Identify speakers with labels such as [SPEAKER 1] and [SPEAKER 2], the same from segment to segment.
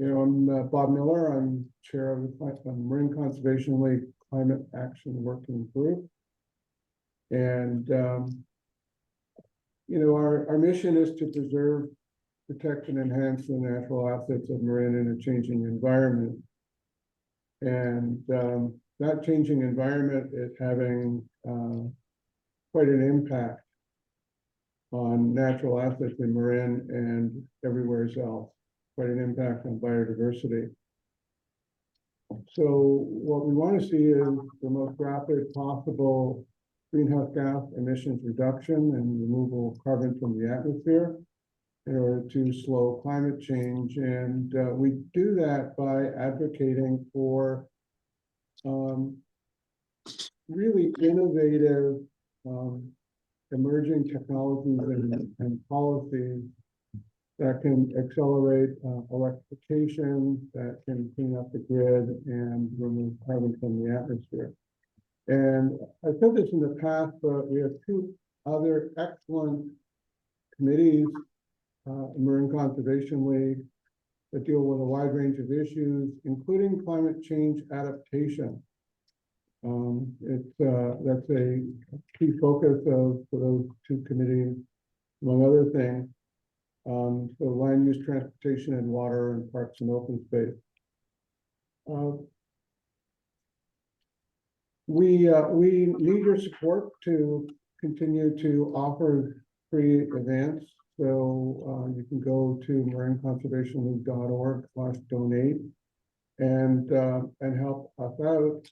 [SPEAKER 1] I'm Bob Miller. I'm chair of the Marine Conservation League Climate Action Working Group. And, our mission is to preserve, protect, and enhance the natural assets of marine in a changing environment. And that changing environment is having quite an impact on natural assets in marine and everywhere else. Quite an impact on biodiversity. So what we want to see is the most rapid possible greenhouse gas emissions reduction and removal of carbon from the atmosphere in order to slow climate change. And we do that by advocating for really innovative emerging technologies and policies that can accelerate electrification, that can clean up the grid and remove carbon from the atmosphere. And I've said this in the past, but we have two other excellent committees, Marine Conservation League, that deal with a wide range of issues, including climate change adaptation. That's a key focus for those two committees, among other things. So land use, transportation, and water, and parks and open space. We need your support to continue to offer free events. So you can go to marineconservationleague.org/donate and help us out.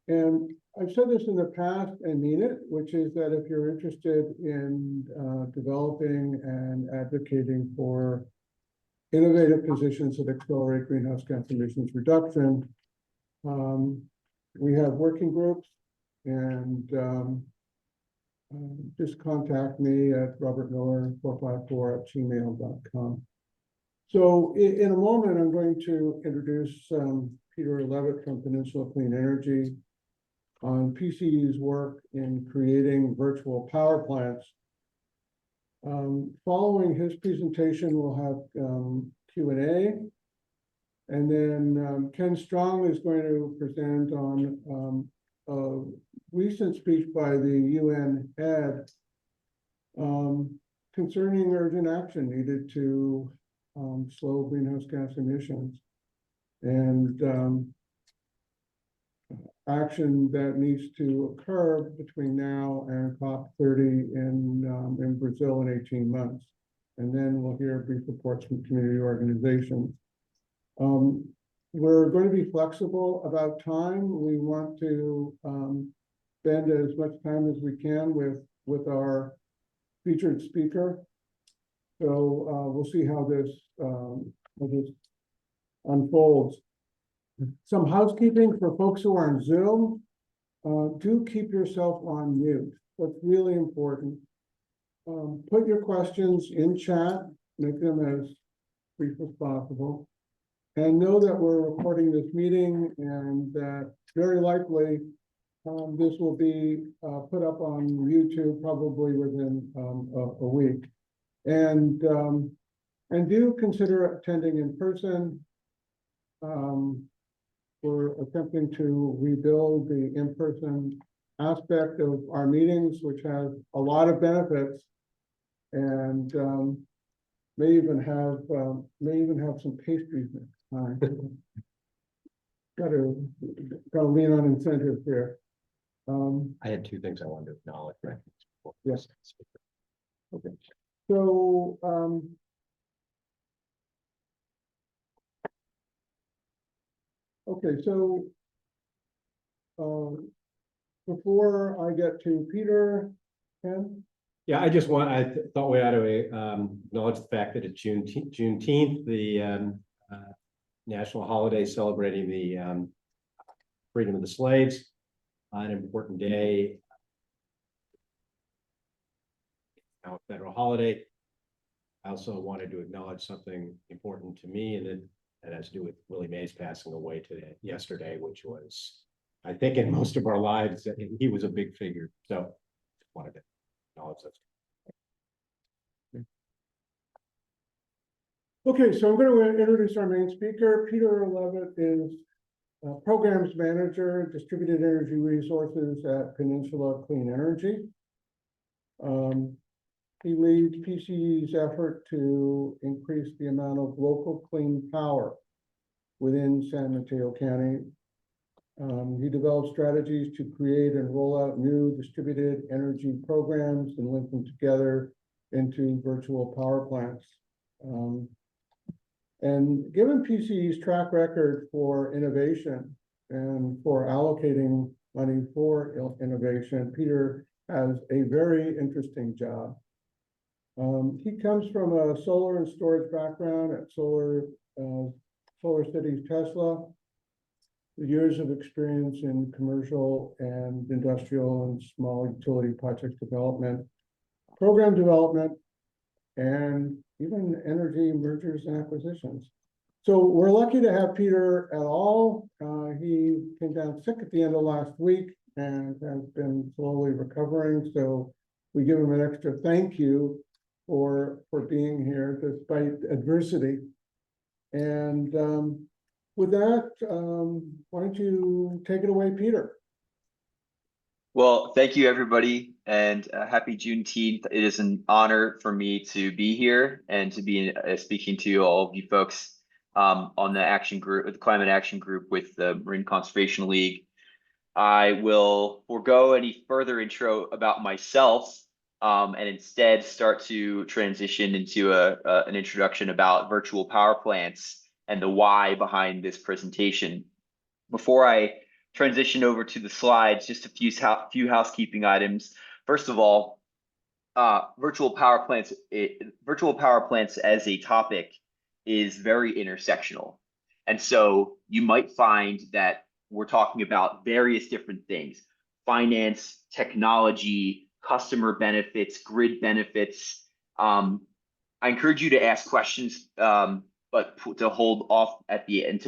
[SPEAKER 1] And I've said this in the past and mean it, which is that if you're interested in developing and advocating for innovative positions that accelerate greenhouse gas emissions reduction, we have working groups, and just contact me at robertmiller454@gmail.com. So in a moment, I'm going to introduce Peter Levitt from Peninsula Clean Energy on PCE's work in creating virtual power plants. Following his presentation, we'll have Q&A. And then Ken Strong is going to present on a recent speech by the UN head concerning urgent action needed to slow greenhouse gas emissions. And action that needs to occur between now and COP30 in Brazil in 18 months. And then we'll hear brief reports from community organizations. We're going to be flexible about time. We want to spend as much time as we can with our featured speaker. So we'll see how this unfolds. Some housekeeping for folks who are on Zoom. Do keep yourself on mute. That's really important. Put your questions in chat, make them as brief as possible. And know that we're recording this meeting and that very likely this will be put up on YouTube probably within a week. And do consider attending in person. We're attempting to rebuild the in-person aspect of our meetings, which has a lot of benefits, and may even have some pastries next time. Gotta lean on incentives here.
[SPEAKER 2] I had two things I wanted to acknowledge. Right?
[SPEAKER 1] Yes. Okay. So before I get to Peter, Ken?
[SPEAKER 2] Yeah, I thought we ought to acknowledge the fact that it's Juneteenth, the national holiday celebrating the freedom of the slaves, an important day, now a federal holiday. I also wanted to acknowledge something important to me, and it has to do with Willie Mays passing away yesterday, which was, I think, in most of our lives, he was a big figure. So just wanted to acknowledge that.
[SPEAKER 1] Okay, so I'm going to introduce our main speaker. Peter Levitt is Programs Manager, Distributed Energy Resources at Peninsula Clean Energy. He leads PCE's effort to increase the amount of local clean power within San Mateo County. He develops strategies to create and roll out new distributed energy programs and link them together into virtual power plants. And given PCE's track record for innovation and for allocating money for innovation, Peter has a very interesting job. He comes from a solar and storage background at Solar Cities Tesla, with years of experience in commercial and industrial and small utility project development, program development, and even energy mergers and acquisitions. So we're lucky to have Peter at all. He came down sick at the end of last week and has been slowly recovering. So we give him an extra thank you for being here despite adversity. And with that, why don't you take it away, Peter?
[SPEAKER 3] Well, thank you, everybody, and happy Juneteenth. It is an honor for me to be here and to be speaking to all of you folks on the action group, the climate action group with the Marine Conservation League. I will forego any further intro about myself and instead start to transition into an introduction about virtual power plants and the why behind this presentation. Before I transition over to the slides, just a few housekeeping items. First of all, virtual power plants as a topic is very intersectional. And so you might find that we're talking about various different things: finance, technology, customer benefits, grid benefits. I encourage you to ask questions, but to hold off at the end,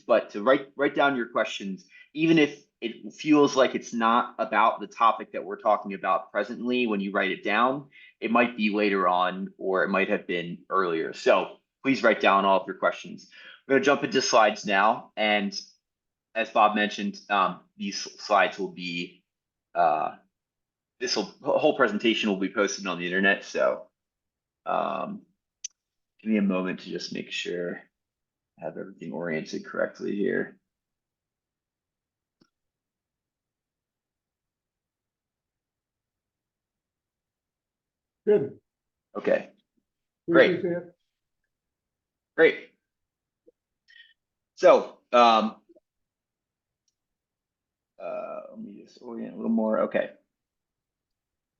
[SPEAKER 3] but to write down your questions, even if it feels like it's not about the topic that we're talking about presently. When you write it down, it might be later on, or it might have been earlier. So please write down all of your questions. We're going to jump into slides now, and as Bob mentioned, these slides will be whole presentation will be posted on the internet. So give me a moment to just make sure I have everything oriented correctly here.
[SPEAKER 1] Good.
[SPEAKER 3] Okay.
[SPEAKER 1] Great.
[SPEAKER 3] Great. So let me just orient a little more. Okay.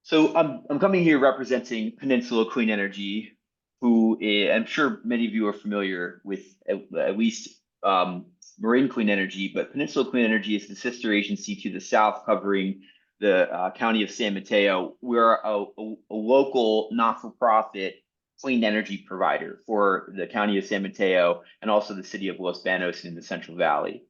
[SPEAKER 3] So I'm coming here representing Peninsula Clean Energy, who I'm sure many of you are familiar with, at least Marine Clean Energy, but Peninsula Clean Energy is the sister agency to the south, covering the county of San Mateo. We're a local not-for-profit clean energy provider for the county of San Mateo and also the city of Los Banos in the Central Valley.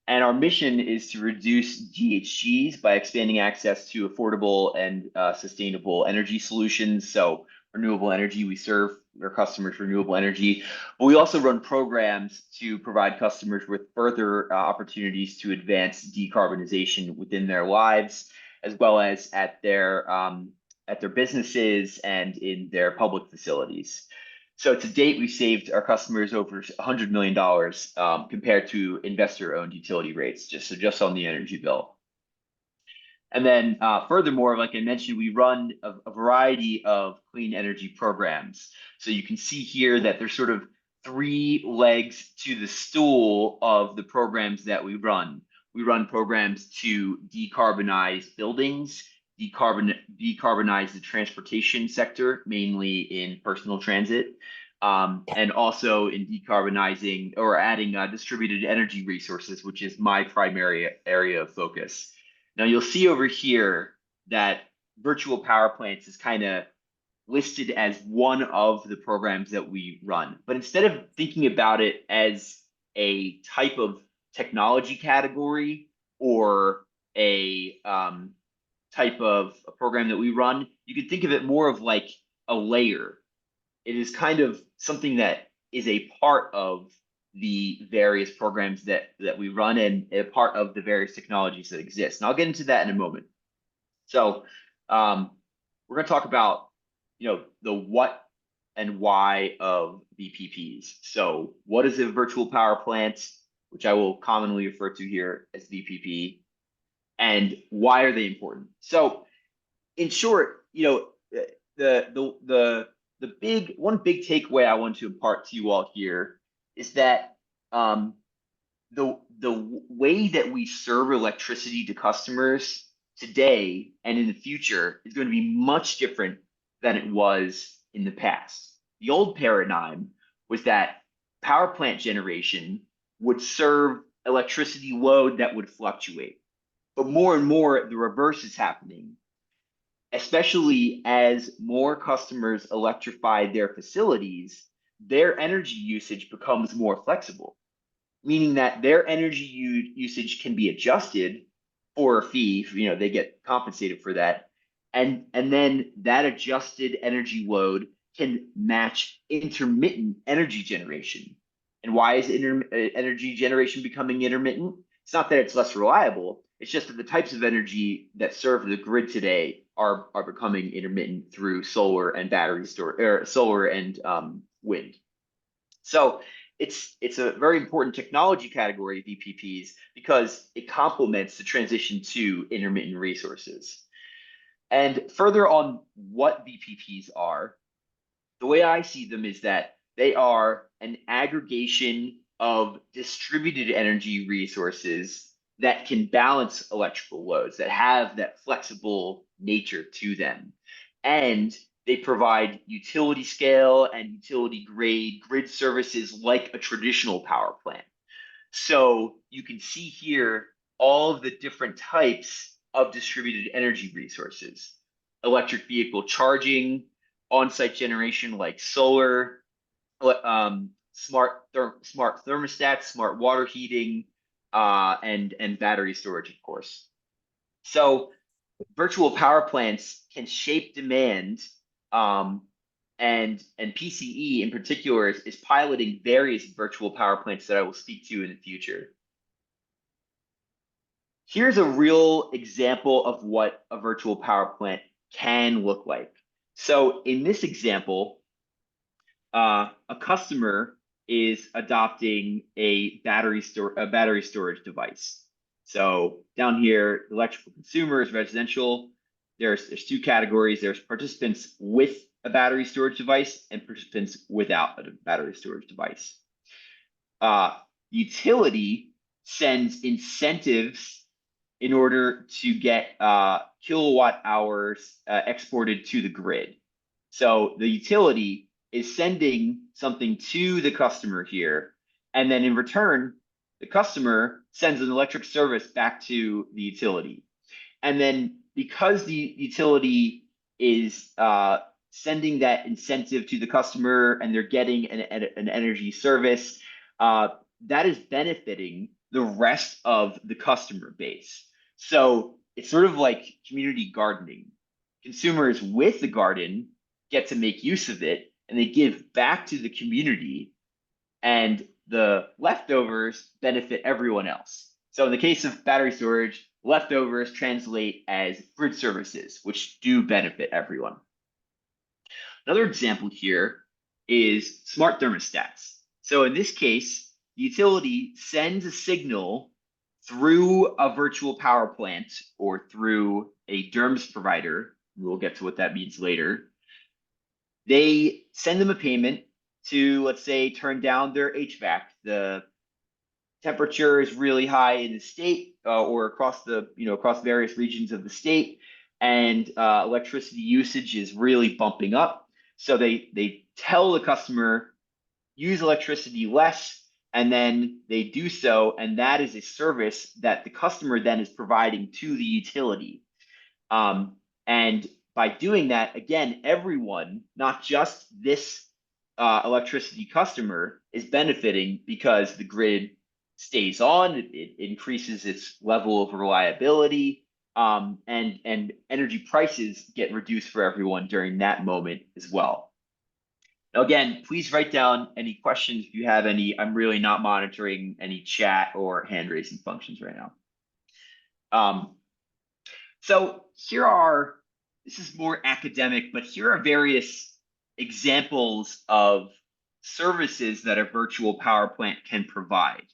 [SPEAKER 3] And our mission is to reduce GHGs by expanding access to affordable and sustainable energy solutions. So renewable energy, we serve our customers renewable energy, but we also run programs to provide customers with further opportunities to advance decarbonization within their lives, as well as at their businesses and in their public facilities. So to date, we've saved our customers over $100 million compared to investor-owned utility rates, just on the energy bill. And then furthermore, like I mentioned, we run a variety of clean energy programs. So you can see here that there's sort of three legs to the stool of the programs that we run. We run programs to decarbonize buildings, decarbonize the transportation sector, mainly in personal transit, and also in decarbonizing or adding distributed energy resources, which is my primary area of focus. Now you'll see over here that virtual power plants is kind of listed as one of the programs that we run. But instead of thinking about it as a type of technology category or a type of a program that we run, you can think of it more of like a layer. it is kind of something that is a part of the various programs that we run and a part of the various technologies that exist. And I'll get into that in a moment. So we're going to talk about, the what and why of VPPs. So what is a virtual power plant, which I will commonly refer to here as VPP, and why are they important? So in short, the one big takeaway I want to impart to you all here is that the way that we serve electricity to customers today and in the future is going to be much different than it was in the past. The old paradigm was that power plant generation would serve electricity load that would fluctuate. But more and more, the reverse is happening, especially as more customers electrify their facilities, their energy usage becomes more flexible, meaning that their energy usage can be adjusted for a fee. They get compensated for that. And then that adjusted energy load can match intermittent energy generation. And why is energy generation becoming intermittent? It's not that it's less reliable. It's just that the types of energy that serve the grid today are becoming intermittent through solar and battery storage, or solar and wind. So it's a very important technology category, VPPs, because it complements the transition to intermittent resources. And further on what VPPs are, the way I see them is that they are an aggregation of distributed energy resources that can balance electrical loads, that have that flexible nature to them. And they provide utility scale and utility grade grid services like a traditional power plant. So you can see here all of the different types of distributed energy resources: electric vehicle charging, on-site generation like solar, smart thermostats, smart water heating, and battery storage, of course. So virtual power plants can shape demand, and PCE in particular is piloting various virtual power plants that I will speak to in the future. Here's a real example of what a virtual power plant can look like. So in this example, a customer is adopting a battery storage device. So down here, electrical consumers, residential, there's two categories. There's participants with a battery storage device and participants without a battery storage device. Utility sends incentives in order to get kilowatt hours exported to the grid. So the utility is sending something to the customer here, and then in return, the customer sends an electric service back to the utility. And then because the utility is sending that incentive to the customer and they're getting an energy service, that is benefiting the rest of the customer base. So it's sort of like community gardening. Consumers with the garden get to make use of it, and they give back to the community, and the leftovers benefit everyone else. So in the case of battery storage, leftovers translate as grid services, which do benefit everyone. Another example here is smart thermostats. So in this case, the utility sends a signal through a virtual power plant or through a DERMS provider. We'll get to what that means later. They send them a payment to, let's say, turn down their HVAC. The temperature is really high in the state or across across various regions of the state, and electricity usage is really bumping up. So they tell the customer, use electricity less, and then they do so, and that is a service that the customer then is providing to the utility. And by doing that, again, everyone, not just this electricity customer, is benefiting because the grid stays on, it increases its level of reliability, and energy prices get reduced for everyone during that moment as well. Now, again, please write down any questions if you have any. I'm really not monitoring any chat or hand raising functions right now. So this is more academic, but here are various examples of services that a virtual power plant can provide.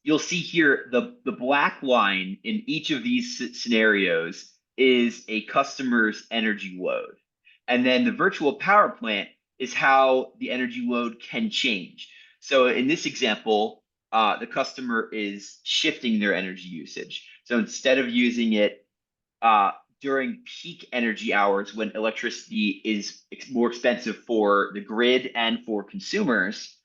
[SPEAKER 3] You'll see here the black line in each of these scenarios is a customer's energy load. And then the virtual power plant is how the energy load can change. So in this example, the customer is shifting their energy usage. So instead of using it during peak energy hours when electricity is more expensive for the grid and for consumers,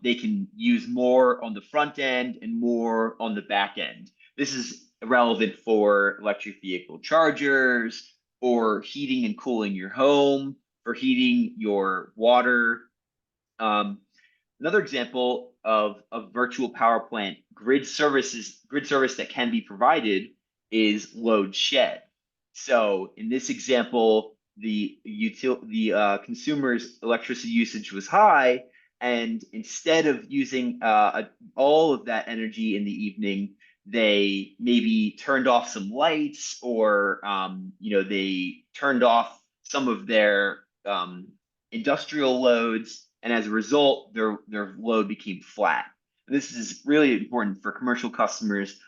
[SPEAKER 3] they can use more on the front end and more on the back end. This is relevant for electric vehicle chargers, for heating and cooling your home, for heating your water. Another example of a virtual power plant grid service that can be provided is load shed. So in this example, the consumer's electricity usage was high, and instead of using all of that energy in the evening, they maybe turned off some lights, or they turned off some of their industrial loads, and as a result, their load became flat. This is really important for commercial customers,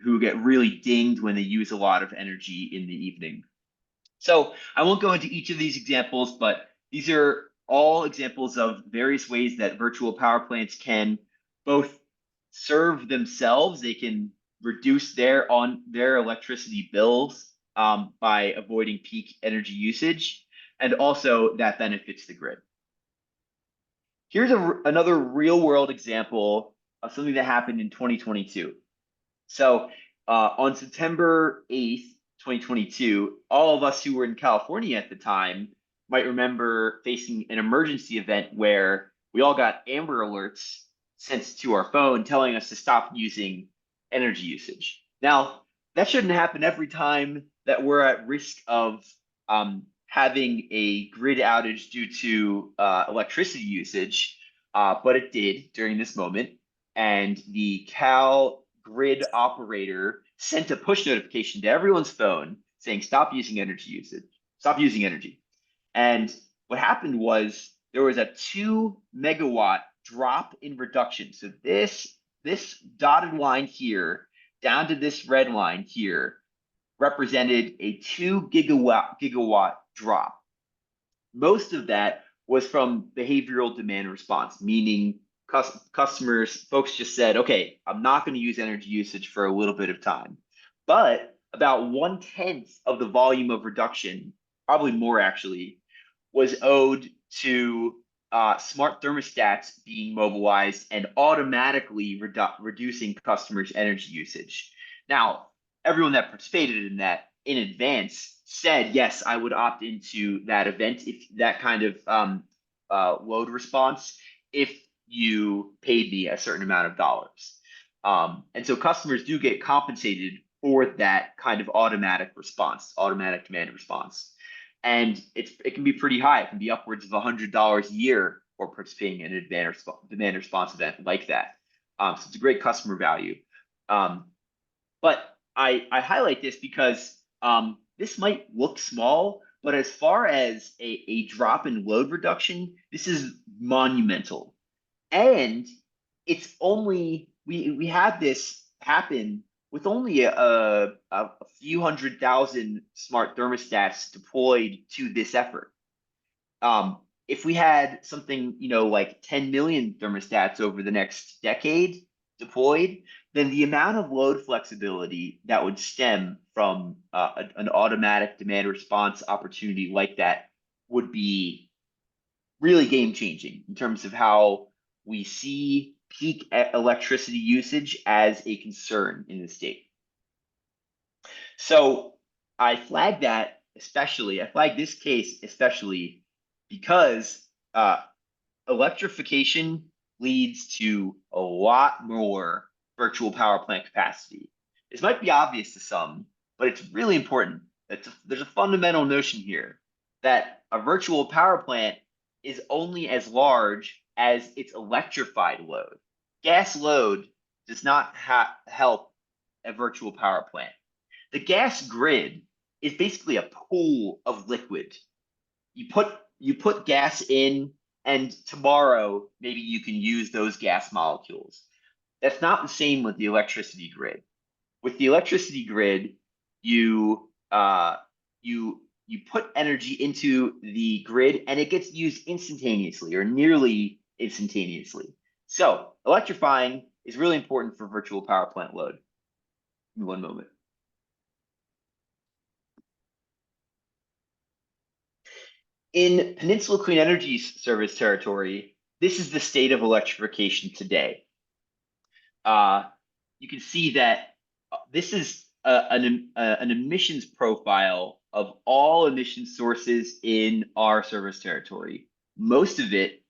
[SPEAKER 3] who get really dinged when they use a lot of energy in the evening. So I won't go into each of these examples, but these are all examples of various ways that virtual power plants can both serve themselves. They can reduce their electricity bills by avoiding peak energy usage, and also that benefits the grid. Here's another real world example of something that happened in 2022. So on September 8th, 2022, all of us who were in California at the time might remember facing an emergency event where we all got Amber Alerts sent to our phone telling us to stop using energy usage. Now, that shouldn't happen every time that we're at risk of having a grid outage due to electricity usage, but it did during this moment. And the Cal grid operator sent a push notification to everyone's phone saying, stop using energy. And what happened was there was a 2 megawatt drop in reduction. So this dotted line here down to this red line here represented a 2 gigawatt drop. Most of that was from behavioral demand response, meaning folks just said, okay, I'm not going to use energy usage for a little bit of time. But about 1/10 of the volume of reduction, probably more actually, was owed to smart thermostats being mobilized and automatically reducing customers' energy usage. Now, everyone that participated in that in advance said, yes, I would opt into that event, if that kind of load response, if you paid me a certain amount of dollars. And so customers do get compensated for that kind of automatic demand response. And it can be pretty high. It can be upwards of $100 a year for participating in an demand response event like that. So it's a great customer value. But I highlight this because this might look small, but as far as a drop in load reduction, this is monumental. And it's only, we had this happen with only a few 100,000 smart thermostats deployed to this effort. If we had something, like 10 million thermostats over the next decade deployed, then the amount of load flexibility that would stem from an automatic demand response opportunity like that would be really game changing in terms of how we see peak electricity usage as a concern in the state. So I flagged this case especially because electrification leads to a lot more virtual power plant capacity. This might be obvious to some, but it's really important. There's a fundamental notion here. that a virtual power plant is only as large as its electrified load. Gas load does not help a virtual power plant. The gas grid is basically a pool of liquid. You put gas in, and tomorrow maybe you can use those gas molecules. That's not the same with the electricity grid. With the electricity grid, you you put energy into the grid and it gets used instantaneously or nearly instantaneously. So electrifying is really important for virtual power plant load. Give me one moment. In Peninsula Clean Energy Service territory, this is the state of electrification today. You can see that this is an emissions profile of all emission sources in our service territory. Most of it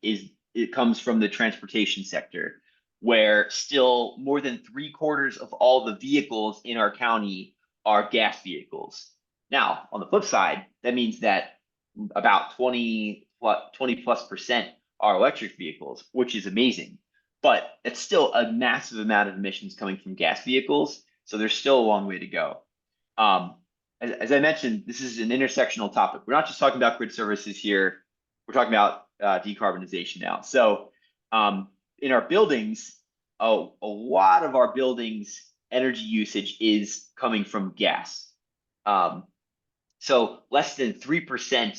[SPEAKER 3] comes from the transportation sector, where still more than 3/4 of all the vehicles in our county are gas vehicles. Now, on the flip side, that means that about 20+% are electric vehicles, which is amazing. But it's still a massive amount of emissions coming from gas vehicles. So there's still a long way to go. As I mentioned, this is an intersectional topic. We're not just talking about grid services here. We're talking about decarbonization now. So in our buildings, a lot of our buildings' energy usage is coming from gas. So less than 3%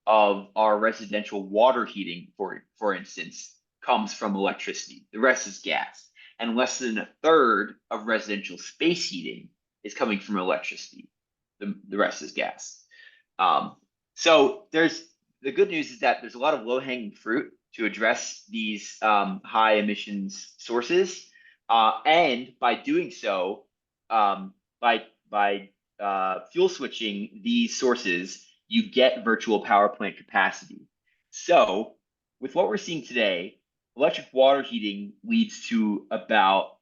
[SPEAKER 3] of our residential water heating, for instance, comes from electricity. The rest is gas. And less than 1/3 of residential space heating is coming from electricity. The rest is gas. So the good news is that there's a lot of low-hanging fruit to address these high emissions sources. And by doing so, by fuel switching these sources, you get virtual power plant capacity. So with what we're seeing today, electric water heating leads to about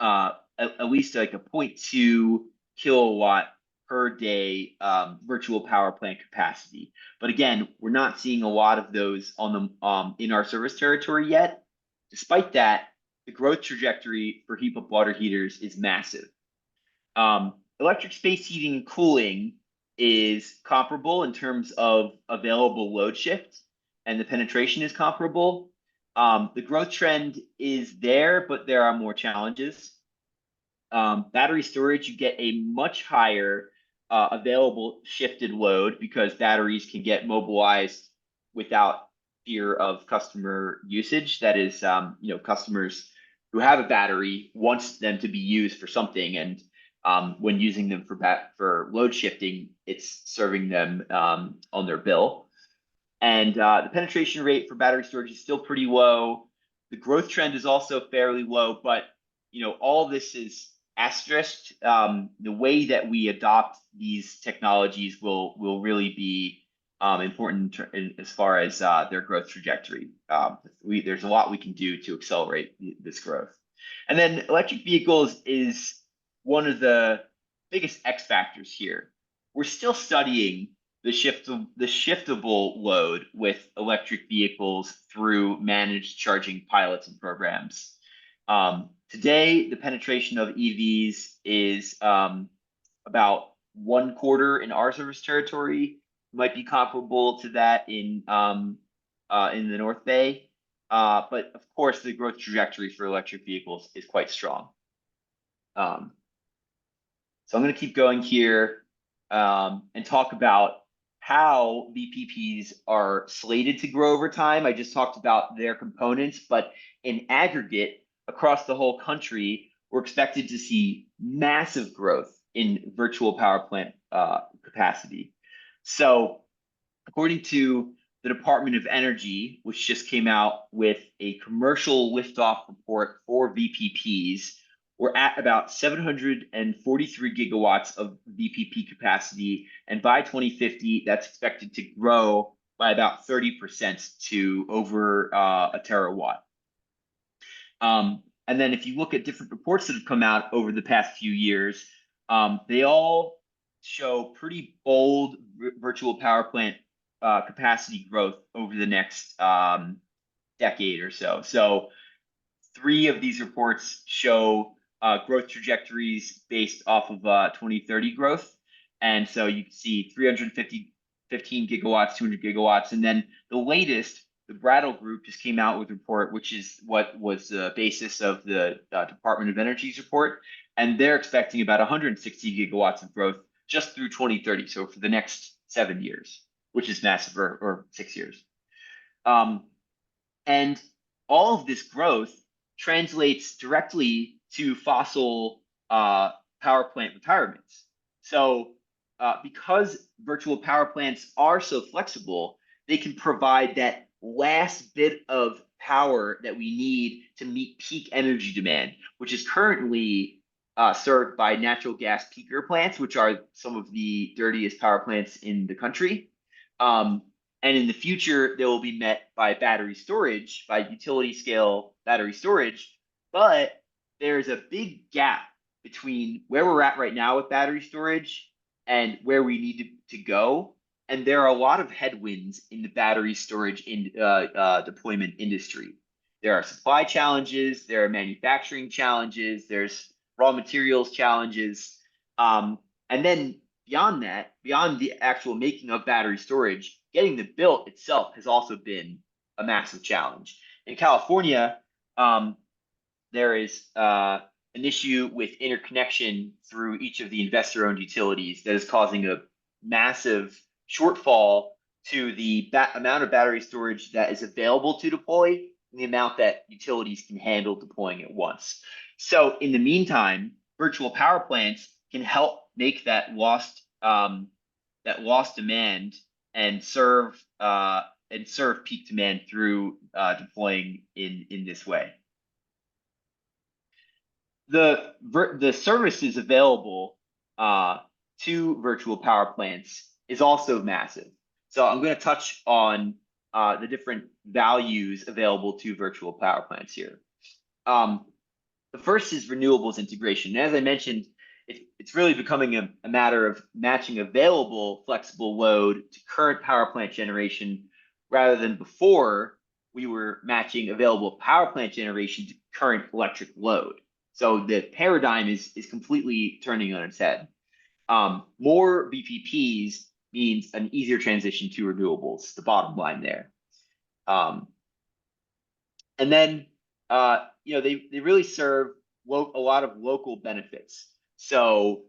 [SPEAKER 3] at least like a 0.2 kilowatt per day virtual power plant capacity. But again, we're not seeing a lot of those on the in our service territory yet. Despite that, the growth trajectory for heat pump water heaters is massive. Electric space heating and cooling is comparable in terms of available load shift, and the penetration is comparable. The growth trend is there, but there are more challenges. Battery storage, you get a much higher available shifted load because batteries can get mobilized without fear of customer usage. That is, customers who have a battery wants them to be used for something, and when using them for load shifting, it's serving them on their bill. And the penetration rate for battery storage is still pretty low. The growth trend is also fairly low, but all this is asterisked. The way that we adopt these technologies will really be important as far as their growth trajectory. There's a lot we can do to accelerate this growth. And then electric vehicles is one of the biggest X factors here. We're still studying the shiftable load with electric vehicles through managed charging pilots and programs. Today, the penetration of EVs is about 1/4 in our service territory. Might be comparable to that in the North Bay. But of course, the growth trajectory for electric vehicles is quite strong. So I'm going to keep going here and talk about how VPPs are slated to grow over time. I just talked about their components, but in aggregate, across the whole country, we're expected to see massive growth in virtual power plant capacity. So according to the Department of Energy, which just came out with a commercial liftoff report for VPPs, we're at about 743 gigawatts of VPP capacity. And by 2050, that's expected to grow by about 30% to over a terawatt. And then if you look at different reports that have come out over the past few years, they all show pretty bold virtual power plant capacity growth over the next decade or so. So 3 of these reports show growth trajectories based off of 2030 growth. And so you can see 15 gigawatts, 200 gigawatts. And then the latest, the Brattle Group just came out with a report, which is what was the basis of the Department of Energy's report. And they're expecting about 160 gigawatts of growth just through 2030. So for the next 7 years, which is massive, or 6 years. And all of this growth translates directly to fossil power plant retirements. So because virtual power plants are so flexible, they can provide that last bit of power that we need to meet peak energy demand, which is currently served by natural gas peaker plants, which are some of the dirtiest power plants in the country. And in the future, they will be met by battery storage, by utility scale battery storage. But there's a big gap between where we're at right now with battery storage and where we need to go. And there are a lot of headwinds in the battery storage deployment industry. There are supply challenges, there are manufacturing challenges, there's raw materials challenges. And then beyond that, beyond the actual making of battery storage, getting the built itself has also been a massive challenge. In California, there is an issue with interconnection through each of the investor-owned utilities that is causing a massive shortfall to the amount of battery storage that is available to deploy and the amount that utilities can handle deploying at once. So in the meantime, virtual power plants can help make that lost demand and serve peak demand through deploying in this way. The services available to virtual power plants is also massive. So I'm going to touch on the different values available to virtual power plants here. The first is renewables integration. And as I mentioned, it's really becoming a matter of matching available flexible load to current power plant generation, rather than before we were matching available power plant generation to current electric load. So the paradigm is completely turning on its head. More VPPs means an easier transition to renewables, the bottom line there. And then they really serve a lot of local benefits. So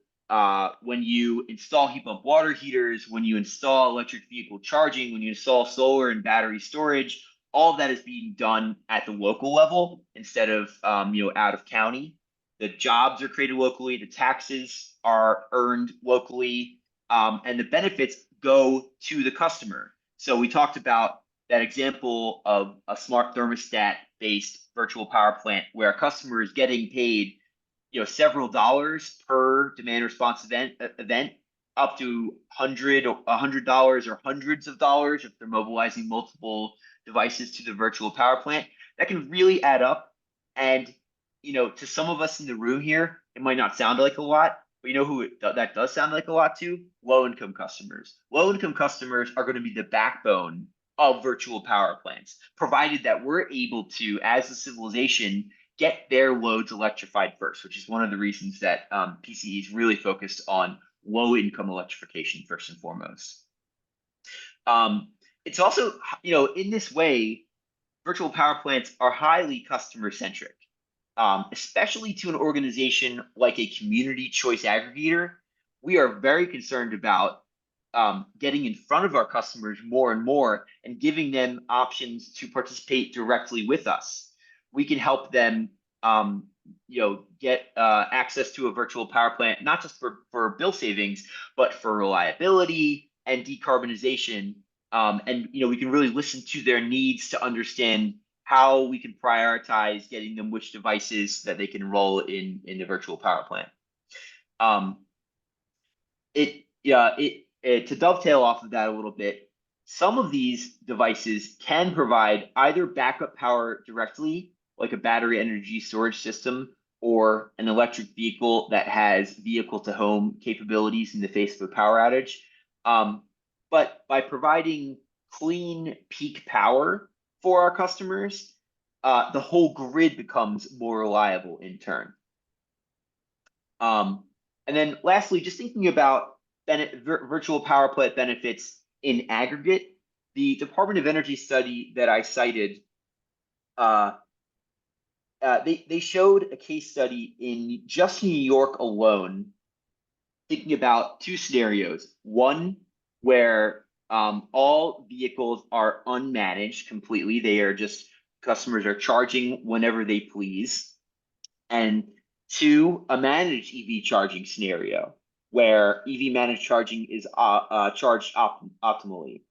[SPEAKER 3] when you install heat pump water heaters, when you install electric vehicle charging, when you install solar and battery storage, all of that is being done at the local level instead of out of county. The jobs are created locally, the taxes are earned locally, and the benefits go to the customer. So we talked about that example of a smart thermostat based virtual power plant where a customer is getting paid several dollars per demand response event up to $100 or hundreds of dollars if they're mobilizing multiple devices to the virtual power plant. That can really add up. And to some of us in the room here, it might not sound like a lot, but who that does sound like a lot to? Low-income customers. Low-income customers are going to be the backbone of virtual power plants, provided that we're able to, as a civilization, get their loads electrified first, which is one of the reasons that PCE is really focused on low-income electrification first and foremost. It's also, in this way, virtual power plants are highly customer-centric, especially to an organization like a community choice aggregator. We are very concerned about getting in front of our customers more and more and giving them options to participate directly with us. We can help them, get access to a virtual power plant, not just for bill savings, but for reliability and decarbonization. And we can really listen to their needs to understand how we can prioritize getting them which devices that they can enroll in the virtual power plant. To dovetail off of that a little bit, some of these devices can provide either backup power directly, like a battery energy storage system, or an electric vehicle that has vehicle to home capabilities in the face of a power outage. but by providing clean peak power for our customers, the whole grid becomes more reliable in turn. And then lastly, just thinking about virtual power plant benefits in aggregate, the Department of Energy study that I cited, they showed a case study in just New York alone, thinking about two scenarios. One where all vehicles are unmanaged completely. They are just, customers are charging whenever they please. And two, a managed EV charging scenario where EV managed charging is charged optimally.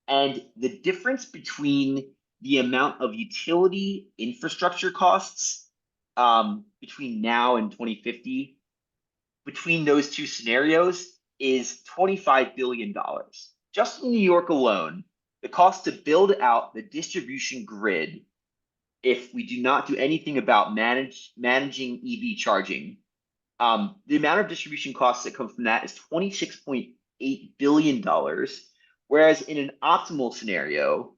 [SPEAKER 3] And the difference between the amount of utility infrastructure costs between now and 2050, between those two scenarios, is $25 billion. Just in New York alone, the cost to build out the distribution grid, if we do not do anything about managing EV charging, the amount of distribution costs that come from that is $26.8 billion. Whereas in an optimal scenario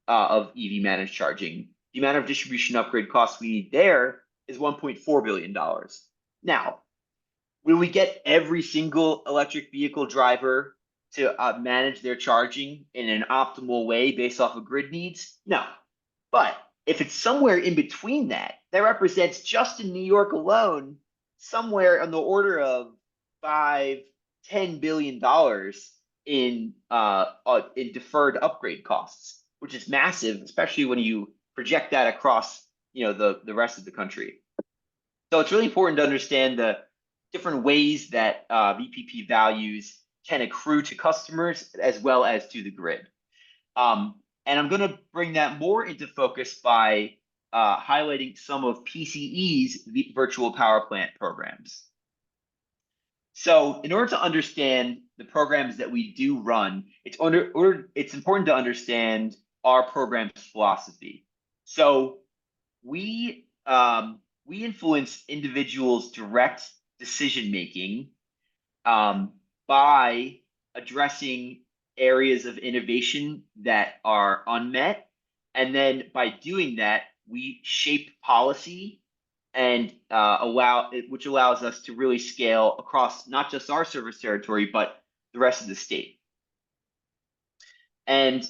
[SPEAKER 3] of EV managed charging, the amount of distribution upgrade costs we need there is $1.4 billion. Now, will we get every single electric vehicle driver to manage their charging in an optimal way based off of grid needs? No. But if it's somewhere in between that, that represents just in New York alone, somewhere on the order of $5–10 billion in deferred upgrade costs, which is massive, especially when you project that across, the rest of the country. So it's really important to understand the different ways that VPP values can accrue to customers as well as to the grid. And I'm going to bring that more into focus by highlighting some of PCE's virtual power plant programs. So in order to understand the programs that we do run, it's important to understand our program's philosophy. So we influence individuals' direct decision-making by addressing areas of innovation that are unmet. And then by doing that, we shape policy and which allows us to really scale across not just our service territory, but the rest of the state. And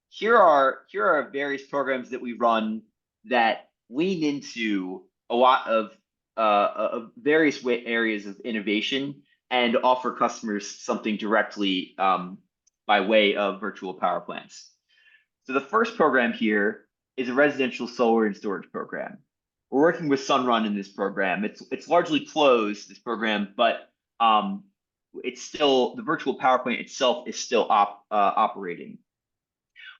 [SPEAKER 3] here are various programs that we run that lean into a lot of various areas of innovation and offer customers something directly by way of virtual power plants. So the first program here is a residential solar and storage program. We're working with Sunrun in this program. It's largely closed, this program, but it's still, the virtual power plant itself is still operating.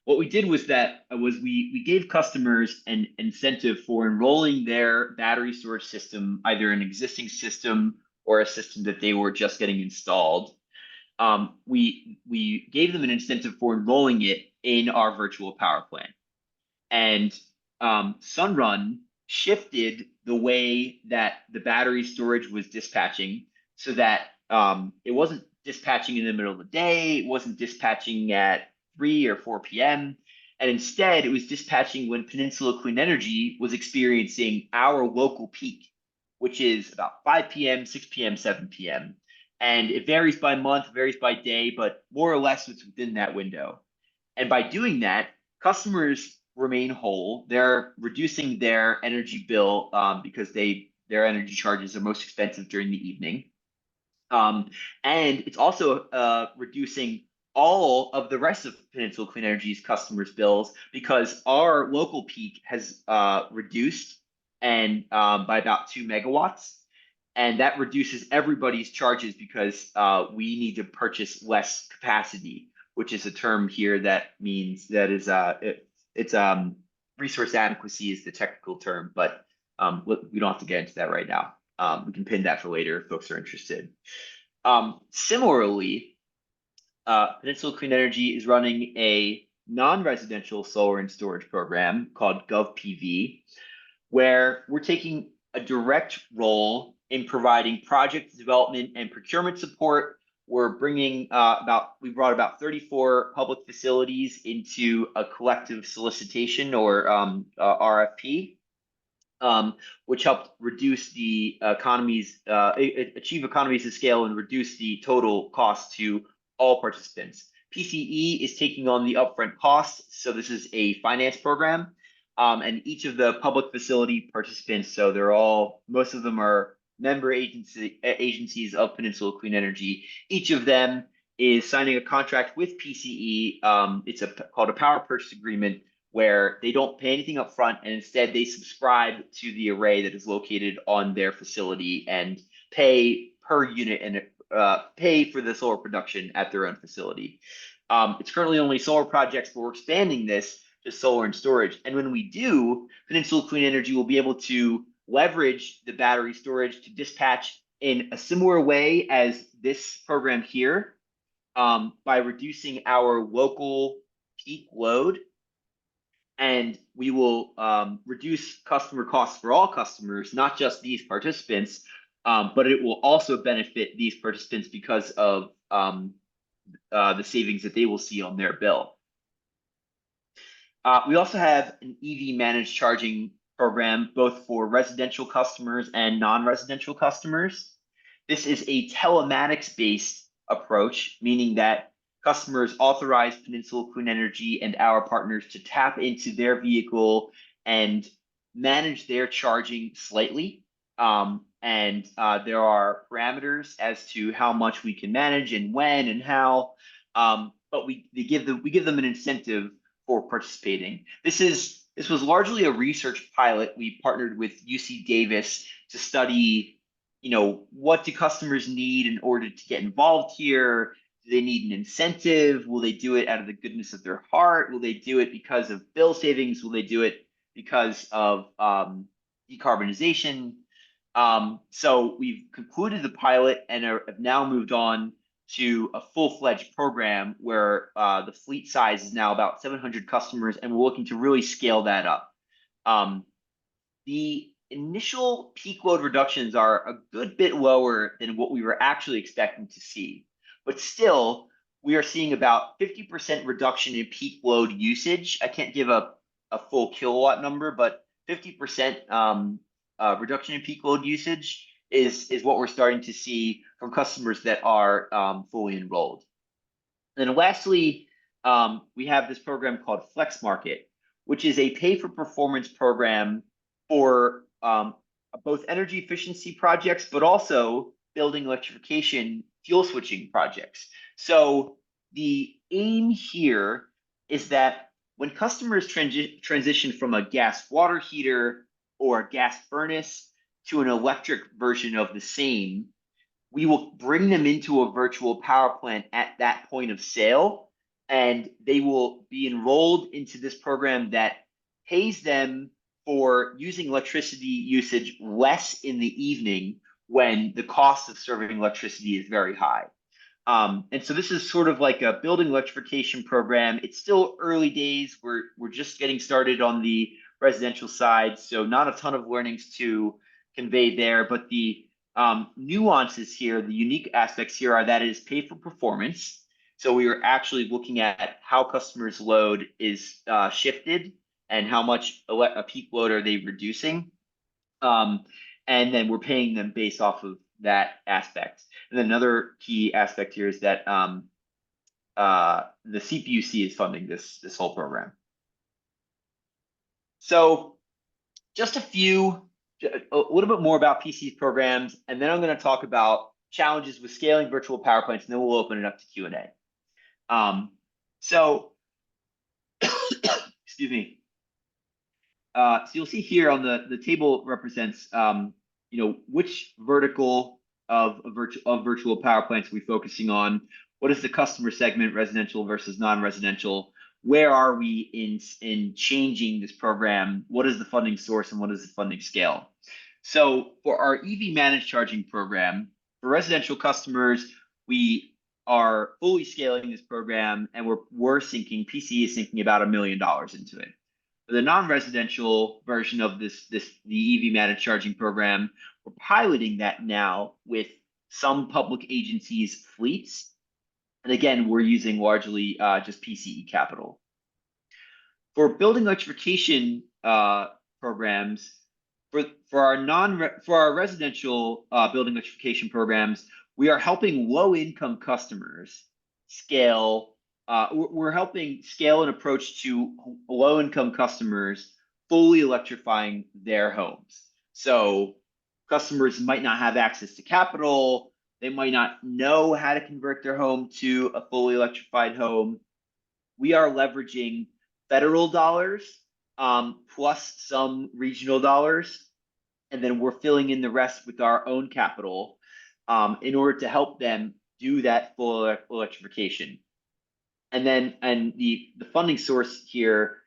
[SPEAKER 3] What we did was we gave customers an incentive for enrolling their battery storage system, either an existing system or a system that they were just getting installed. We gave them an incentive for enrolling it in our virtual power plant. And Sunrun shifted the way that the battery storage was dispatching so that it wasn't dispatching in the middle of the day, it wasn't dispatching at 3 or 4 p.m. And instead, it was dispatching when Peninsula Clean Energy was experiencing our local peak, which is about 5 p.m., 6 p.m., 7 p.m. And it varies by month, varies by day, but more or less it's within that window. And by doing that, customers remain whole. They're reducing their energy bill because their energy charges are most expensive during the evening. And it's also reducing all of the rest of Peninsula Clean Energy's customers' bills because our local peak has reduced and by about 2 megawatts. And that reduces everybody's charges because we need to purchase less capacity, which is a term here that means that is it's resource adequacy is the technical term, but we don't have to get into that right now. We can pin that for later if folks are interested. Similarly, Peninsula Clean Energy is running a non-residential solar and storage program called GovPV, where we're taking a direct role in providing project development and procurement support we're bringing we brought about 34 public facilities into a collective solicitation or RFP, which helped reduce the achieve economies of scale and reduce the total cost to all participants. PCE is taking on the upfront costs, so this is a finance program, and each of the public facility participants, so most of them are member agencies of Peninsula Clean Energy. Each of them is signing a contract with PCE. It's called a power purchase agreement, where they don't pay anything up front, and instead they subscribe to the array that is located on their facility and pay per unit and pay for the solar production at their own facility. It's currently only solar projects, but we're expanding this to solar and storage. And when we do, Peninsula Clean Energy will be able to leverage the battery storage to dispatch in a similar way as this program here, by reducing our local peak load. And we will reduce customer costs for all customers, not just these participants, but it will also benefit these participants because of the savings that they will see on their bill. We also have an EV managed charging program, both for residential customers and non-residential customers. This is a telematics-based approach, meaning that customers authorize Peninsula Clean Energy and our partners to tap into their vehicle and manage their charging slightly. There are parameters as to how much we can manage and when and how, but we give them an incentive for participating. This was largely a research pilot. We partnered with UC Davis to study, what do customers need in order to get involved here? Do they need an incentive? Will they do it out of the goodness of their heart? Will they do it because of bill savings? Will they do it because of decarbonization? So we've concluded the pilot and have now moved on to a full-fledged program where the fleet size is now about 700 customers, and we're looking to really scale that up. The initial peak load reductions are a good bit lower than what we were actually expecting to see. But still, we are seeing about 50% reduction in peak load usage. I can't give a full kilowatt number, but 50% reduction in peak load usage is what we're starting to see from customers that are fully enrolled. And then lastly, we have this program called Flex Market, which is a pay-for-performance program for both energy efficiency projects, but also building electrification fuel switching projects. So the aim here is that when customers transition from a gas water heater or a gas furnace to an electric version of the same, we will bring them into a virtual power plant at that point of sale, and they will be enrolled into this program that pays them for using electricity usage less in the evening when the cost of serving electricity is very high. And so this is sort of like a building electrification program. It's still early days. We're just getting started on the residential side, so not a ton of learnings to convey there, but the nuances here, the unique aspects here are that it is pay for performance. So we are actually looking at how customers' load is shifted and how much a peak load are they reducing. And then we're paying them based off of that aspect. And then another key aspect here is that the CPUC is funding this whole program. So just a little bit more about PC's programs, and then I'm going to talk about challenges with scaling virtual power plants, and then we'll open it up to Q&A. Excuse me. So you'll see here on the table represents which vertical of virtual power plants are we focusing on? What is the customer segment, residential versus non-residential? Where are we in changing this program? What is the funding source and what is the funding scale? So for our EV managed charging program, for residential customers, we are fully scaling this program, and PCE is sinking about $1 million into it. For the non-residential version of the EV managed charging program, we're piloting that now with some public agencies' fleets. And again, we're using largely just PCE capital. For building electrification programs, for our residential building electrification programs, we are helping low-income customers scale. We're helping scale an approach to low-income customers fully electrifying their homes. So customers might not have access to capital. They might not know how to convert their home to a fully electrified home. We are leveraging federal dollars plus some regional dollars, and then we're filling in the rest with our own capital in order to help them do that full electrification. And the funding source here,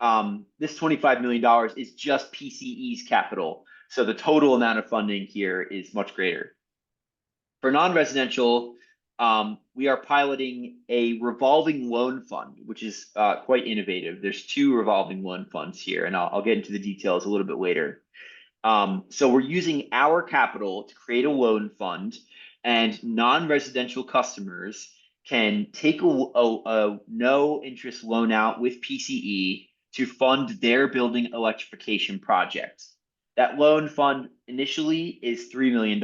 [SPEAKER 3] this $25 million is just PCE's capital. So the total amount of funding here is much greater. For non-residential, we are piloting a revolving loan fund, which is quite innovative. There's 2 revolving loan funds here, and I'll get into the details a little bit later. So we're using our capital to create a loan fund, and non-residential customers can take a no interest loan out with PCE to fund their building electrification projects. That loan fund initially is $3 million.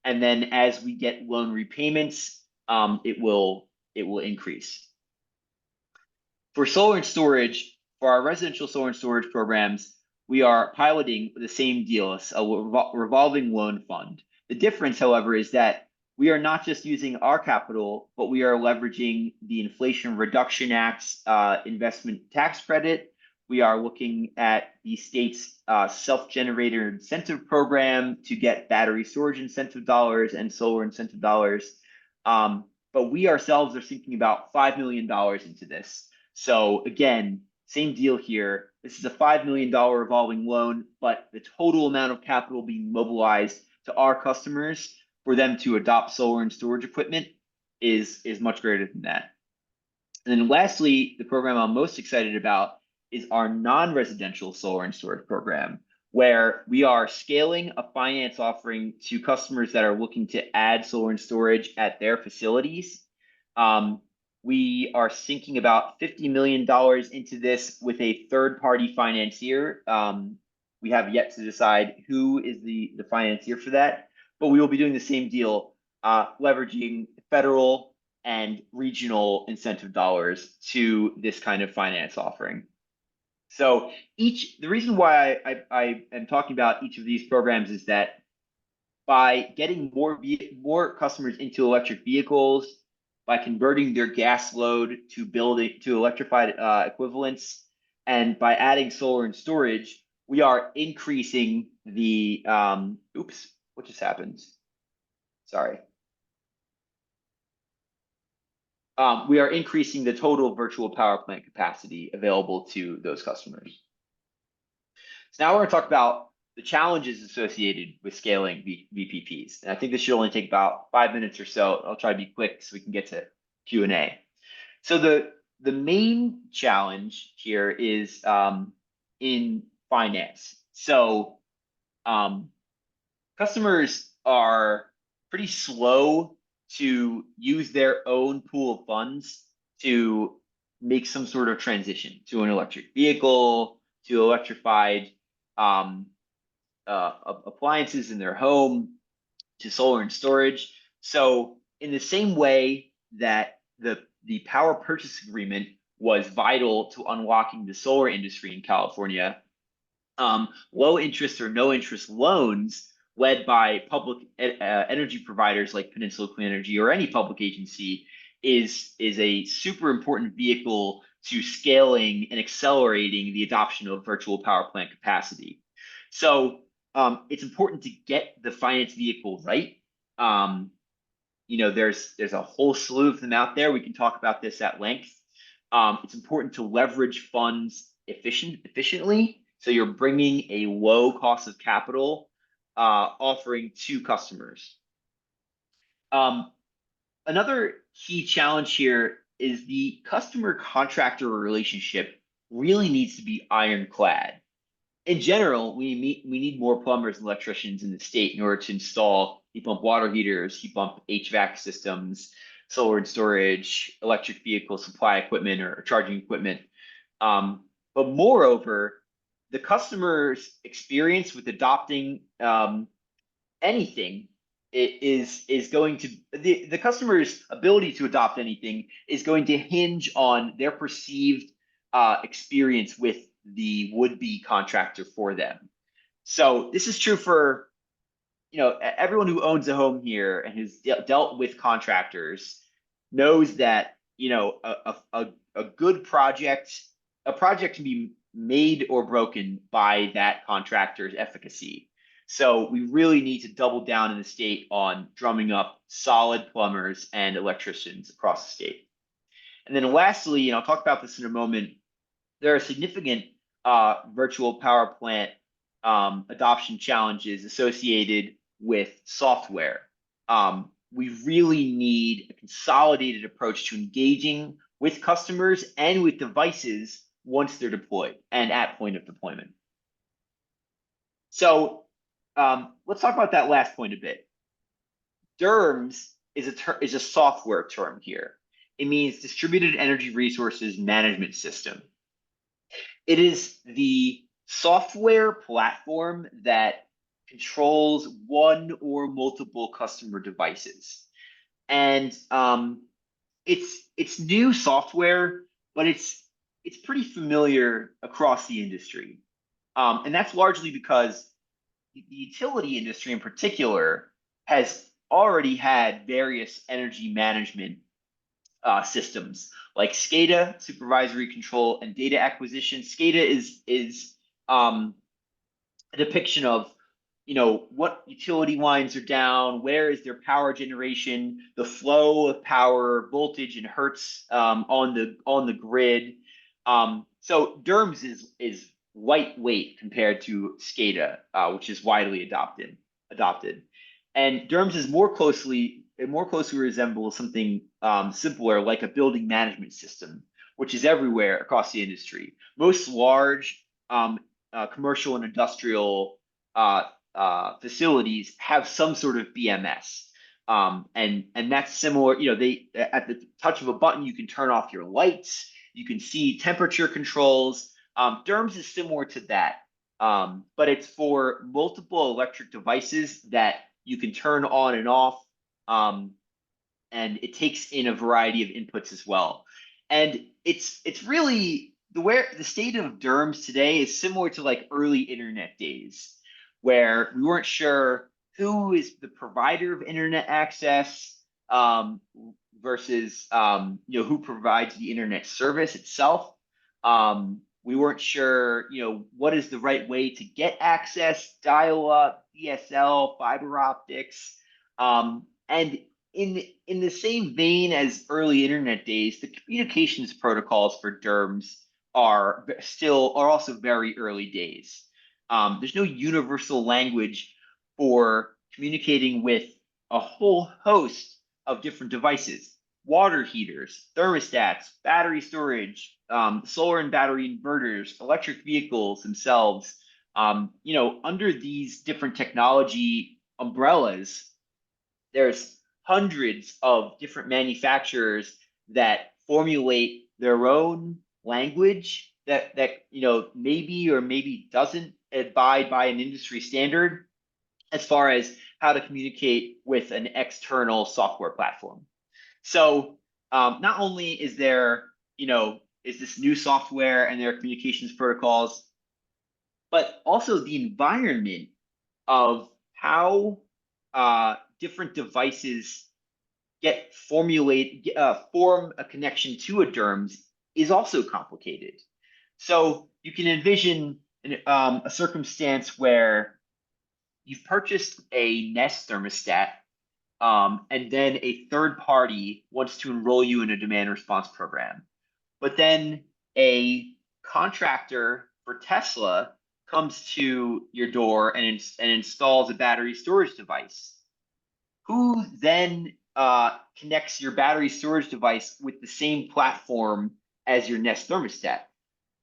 [SPEAKER 3] And then as we get loan repayments, it will increase. For solar and storage, for our residential solar and storage programs, we are piloting the same deal, a revolving loan fund. The difference, however, is that we are not just using our capital, but we are leveraging the Inflation Reduction Act's investment tax credit. We are looking at the state's self-generator incentive program to get battery storage incentive dollars and solar incentive dollars. But we ourselves are thinking about $5 million into this. So again, same deal here. This is a $5 million revolving loan, but the total amount of capital being mobilized to our customers for them to adopt solar and storage equipment is much greater than that. And then lastly, the program I'm most excited about is our non-residential solar and storage program, where we are scaling a finance offering to customers that are looking to add solar and storage at their facilities. We are sinking about $50 million into this with a third-party financier. We have yet to decide who is the financier for that, but we will be doing the same deal, leveraging federal and regional incentive dollars to this kind of finance offering. So the reason why I am talking about each of these programs is that by getting more customers into electric vehicles, by converting their gas load to electrified equivalents, and by adding solar and storage, we are increasing the oops, what just happened? Sorry. We are increasing the total virtual power plant capacity available to those customers. So now we're going to talk about the challenges associated with scaling VPPs. And I think this should only take about 5 minutes or so. I'll try to be quick so we can get to Q&A. So the main challenge here is in finance. So customers are pretty slow to use their own pool of funds to make some sort of transition to an electric vehicle, to electrified appliances in their home, to solar and storage. So in the same way that the power purchase agreement was vital to unlocking the solar industry in California, low interest or no interest loans led by public energy providers like Peninsula Clean Energy or any public agency is a super important vehicle to scaling and accelerating the adoption of virtual power plant capacity. So it's important to get the finance vehicle right. There's a whole slew of them out there. We can talk about this at length. It's important to leverage funds efficiently. So you're bringing a low cost of capital offering to customers. Another key challenge here is the customer contractor relationship really needs to be ironclad. in general, we need more plumbers and electricians in the state in order to install heat pump water heaters, heat pump HVAC systems, solar and storage, electric vehicle supply equipment or charging equipment. But moreover, the customer's experience with adopting anything is going to the customer's ability to adopt anything is going to hinge on their perceived experience with the would-be contractor for them. So this is true for everyone who owns a home here and has dealt with contractors knows that a good project, a project can be made or broken by that contractor's efficacy. So we really need to double down in the state on drumming up solid plumbers and electricians across the state. And then lastly, and I'll talk about this in a moment, there are significant virtual power plant adoption challenges associated with software. We really need a consolidated approach to engaging with customers and with devices once they're deployed and at point of deployment. So let's talk about that last point a bit. DERMS is a software term here. It means Distributed Energy Resources Management System. It is the software platform that controls one or multiple customer devices. And it's new software, but it's pretty familiar across the industry. And that's largely because the utility industry in particular has already had various energy management systems like SCADA, supervisory control, and data acquisition. SCADA is a depiction of what utility lines are down, where is their power generation, the flow of power, voltage, and hertz on the grid. So DERMS is lightweight compared to SCADA, which is widely adopted. And DERMS is more closely resembles something simpler like a building management system, which is everywhere across the industry. Most large commercial and industrial facilities have some sort of BMS. And that's similar, they at the touch of a button, you can turn off your lights, you can see temperature controls. DERMS is similar to that, but it's for multiple electric devices that you can turn on and off, and it takes in a variety of inputs as well. And it's really the state of DERMS today is similar to like early internet days, where we weren't sure who is the provider of internet access versus who provides the internet service itself. We weren't sure, what is the right way to get access, dial-up, DSL, fiber optics. And in the same vein as early internet days, the communications protocols for DERMS are also very early days. There's no universal language for communicating with a whole host of different devices: water heaters, thermostats, battery storage, solar and battery inverters, electric vehicles themselves. Under these different technology umbrellas, there's hundreds of different manufacturers that formulate their own language that maybe or maybe doesn't abide by an industry standard as far as how to communicate with an external software platform. So not only is there, is this new software and their communications protocols, but also the environment of how different devices form a connection to a DERMS is also complicated. So you can envision a circumstance where you've purchased a Nest thermostat, and then a third party wants to enroll you in a demand response program. But then a contractor for Tesla comes to your door and installs a battery storage device. Who then connects your battery storage device with the same platform as your Nest thermostat?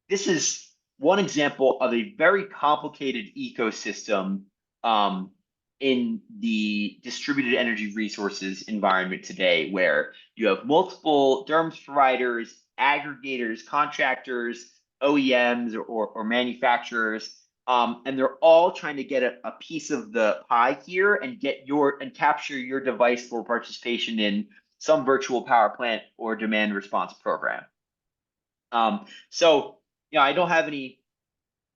[SPEAKER 3] This is one example of a very complicated ecosystem in the distributed energy resources environment today, where you have multiple DERMS providers, aggregators, contractors, OEMs, or manufacturers, and they're all trying to get a piece of the pie here and capture your device for participation in some virtual power plant or demand response program. So, I don't have any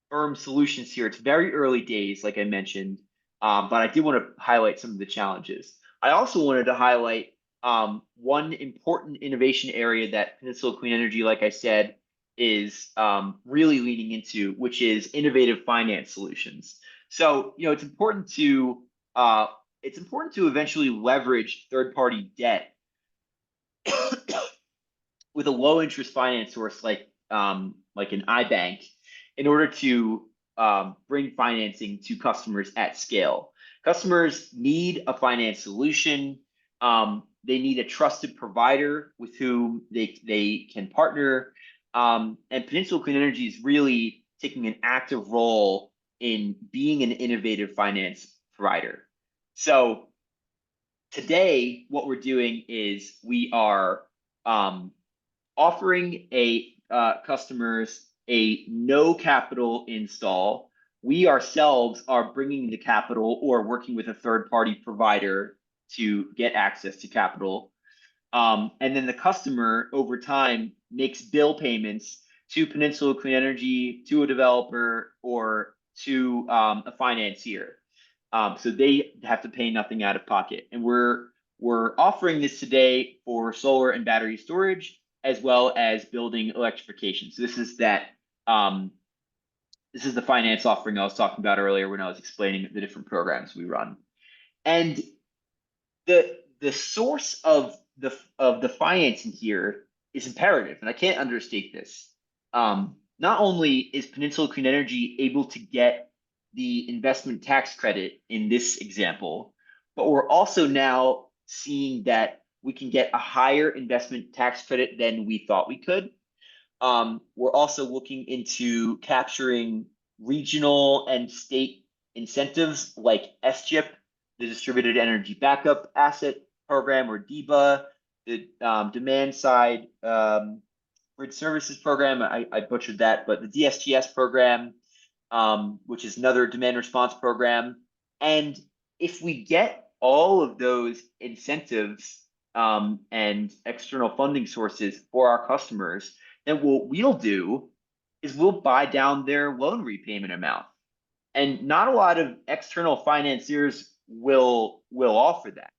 [SPEAKER 3] firm solutions here. It's very early days, like I mentioned, but I did want to highlight some of the challenges. I also wanted to highlight one important innovation area that Peninsula Clean Energy, like I said, is really leaning into, which is innovative finance solutions. So, it's important to eventually leverage third-party debt with a low interest finance source like an iBank in order to bring financing to customers at scale. Customers need a finance solution. They need a trusted provider with whom they can partner. And Peninsula Clean Energy is really taking an active role in being an innovative finance provider. So today, what we're doing is we are offering customers a no capital install. We ourselves are bringing the capital or working with a third party provider to get access to capital. And then the customer over time makes bill payments to Peninsula Clean Energy, to a developer, or to a financier. So they have to pay nothing out of pocket. And we're offering this today for solar and battery storage, as well as building electrification. So this is the finance offering I was talking about earlier when I was explaining the different programs we run. And the source of the financing here is imperative, and I can't understate this. Not only is Peninsula Clean Energy able to get the investment tax credit in this example, but we're also now seeing that we can get a higher investment tax credit than we thought we could. We're also looking into capturing regional and state incentives like SCHIP, the Distributed Energy Backup Asset Program, or DEBA, the Demand Side Grid Services Program. I butchered that, but the DSGS program, which is another demand response program. And if we get all of those incentives and external funding sources for our customers, then what we'll do is we'll buy down their loan repayment amount. And not a lot of external financiers will offer that.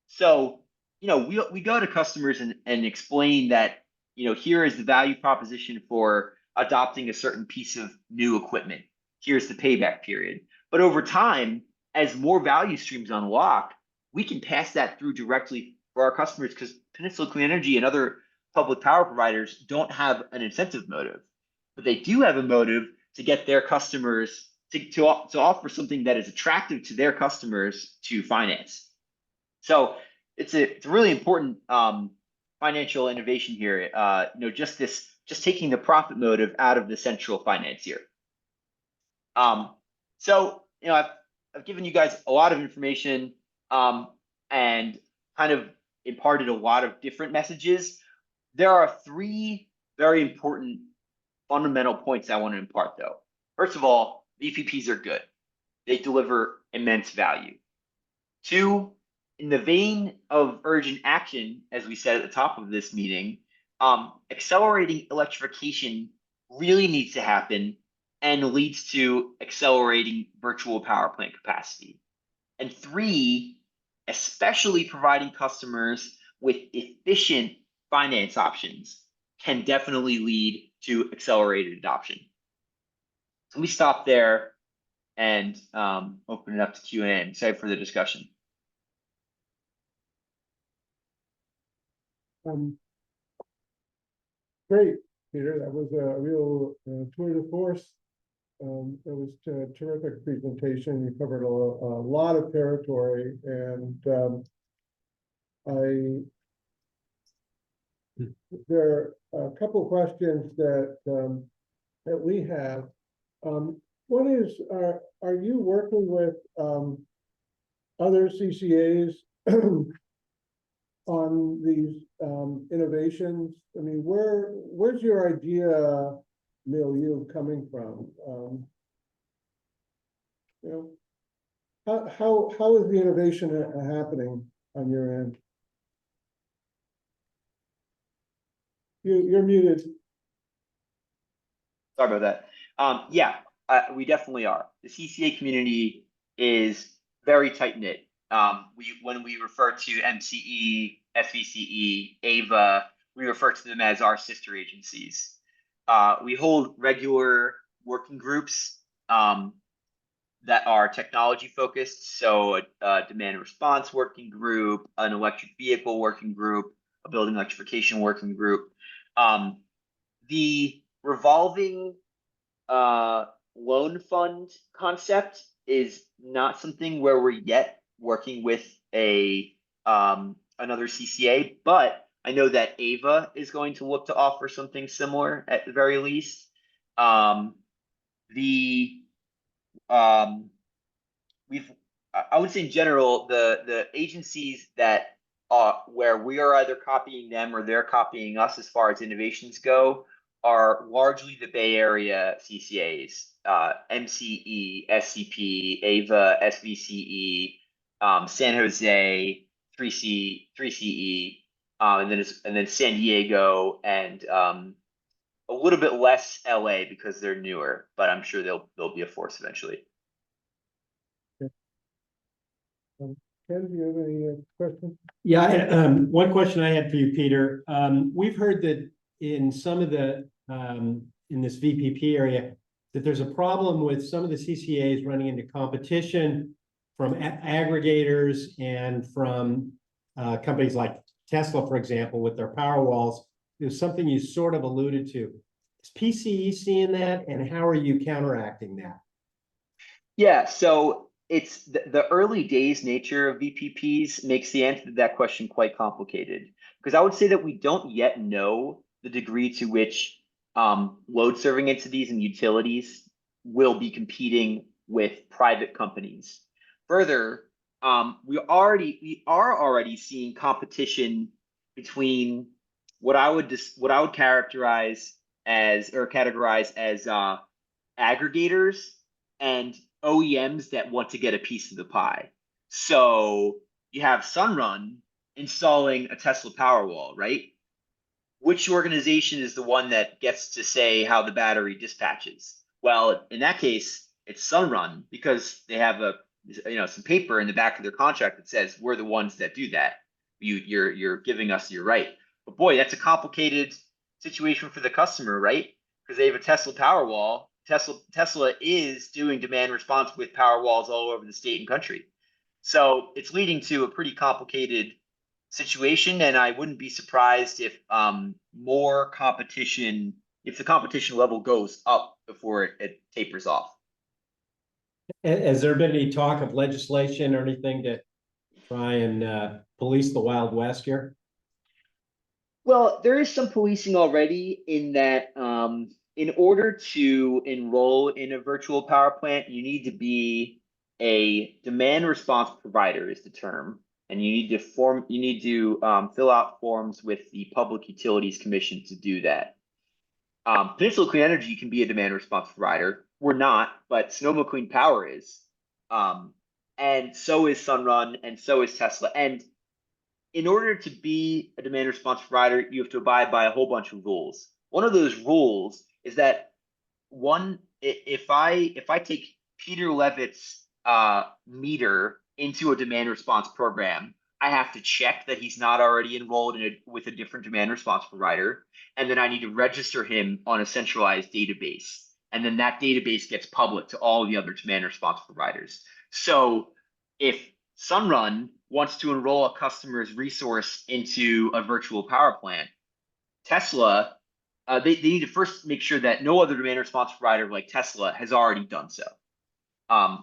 [SPEAKER 3] So, we go to customers and explain that, here is the value proposition for adopting a certain piece of new equipment. Here's the payback period. But over time, as more value streams unlock, we can pass that through directly for our customers, because Peninsula Clean Energy and other public power providers don't have an incentive motive, but they do have a motive to get their customers to offer something that is attractive to their customers to finance. So it's a really important financial innovation here. Just taking the profit motive out of the central financier. So I've given you guys a lot of information and kind of imparted a lot of different messages. There are three very important fundamental points I want to impart, though. First of all, VPPs are good. They deliver immense value. Two, in the vein of urgent action, as we said at the top of this meeting, accelerating electrification really needs to happen and leads to accelerating virtual power plant capacity. And three, especially providing customers with efficient finance options can definitely lead to accelerated adoption. So let me stop there and open it up to Q&A. I'm excited for the discussion.
[SPEAKER 1] Great, Peter. That was a real tour de force. That was a terrific presentation. You covered a lot of territory, and there are a couple questions that that we have. What is, are you working with, other CCAs on these, innovations? I mean, where's your idea milieu coming from? You know, how is the innovation happening on your end? You're muted.
[SPEAKER 3] Sorry about that. Yeah, we definitely are. The CCA community is very tight knit. When we refer to MCE, SVCE, AVA, we refer to them as our sister agencies. We hold regular working groups that are technology focused. So a demand response working group, an electric vehicle working group, a building electrification working group. The revolving loan fund concept is not something where we're yet working with a another CCA, but I know that AVA is going to look to offer something similar at the very least. The we've I would say in general the agencies that where we are either copying them or they're copying us as far as innovations go are largely the Bay Area CCAs, MCE, SCP, AVA, SVCE, San Jose, 3CE, and then San Diego and a little bit less LA because they're newer, but I'm sure they'll be a force eventually.
[SPEAKER 1] Ken, do you have any questions?
[SPEAKER 2] Yeah, one question I had for you, Peter. We've heard that in some of the, in this VPP area, that there's a problem with some of the CCAs running into competition from aggregators and from companies like Tesla, for example, with their power walls. There's something you sort of alluded to. Is PCE seeing that, and how are you counteracting that?
[SPEAKER 3] Yeah, so it's the early days nature of VPPs makes the answer to that question quite complicated. Because I would say that we don't yet know the degree to which load serving entities and utilities will be competing with private companies. Further, we are already seeing competition between what I would categorize as aggregators and OEMs that want to get a piece of the pie. So you have Sunrun installing a Tesla Powerwall, right? Which organization is the one that gets to say how the battery dispatches? Well, in that case, it's Sunrun because they have some paper in the back of their contract that says we're the ones that do that. You're giving us your right. But boy, that's a complicated situation for the customer, right? Because they have a Tesla Powerwall. Tesla is doing demand response with Powerwalls all over the state and country. So it's leading to a pretty complicated situation, and I wouldn't be surprised if more competition, if the competition level goes up before it tapers off.
[SPEAKER 2] Has there been any talk of legislation or anything to try and police the Wild West here?
[SPEAKER 3] Well, there is some policing already in that in order to enroll in a virtual power plant, you need to be a demand response provider is the term. And you need to fill out forms with the Public Utilities Commission to do that. Peninsula Clean Energy can be a demand response provider. We're not, but Sonoma Clean Power is. And so is Sunrun, and so is Tesla. And in order to be a demand response provider, you have to abide by a whole bunch of rules. One of those rules is that if I take Peter Levitt's meter into a demand response program, I have to check that he's not already enrolled with a different demand response provider, and then I need to register him on a centralized database, and then that database gets public to all the other demand response providers. So if Sunrun wants to enroll a customer's resource into a virtual power plant, Tesla, they need to first make sure that no other demand response provider like Tesla has already done so.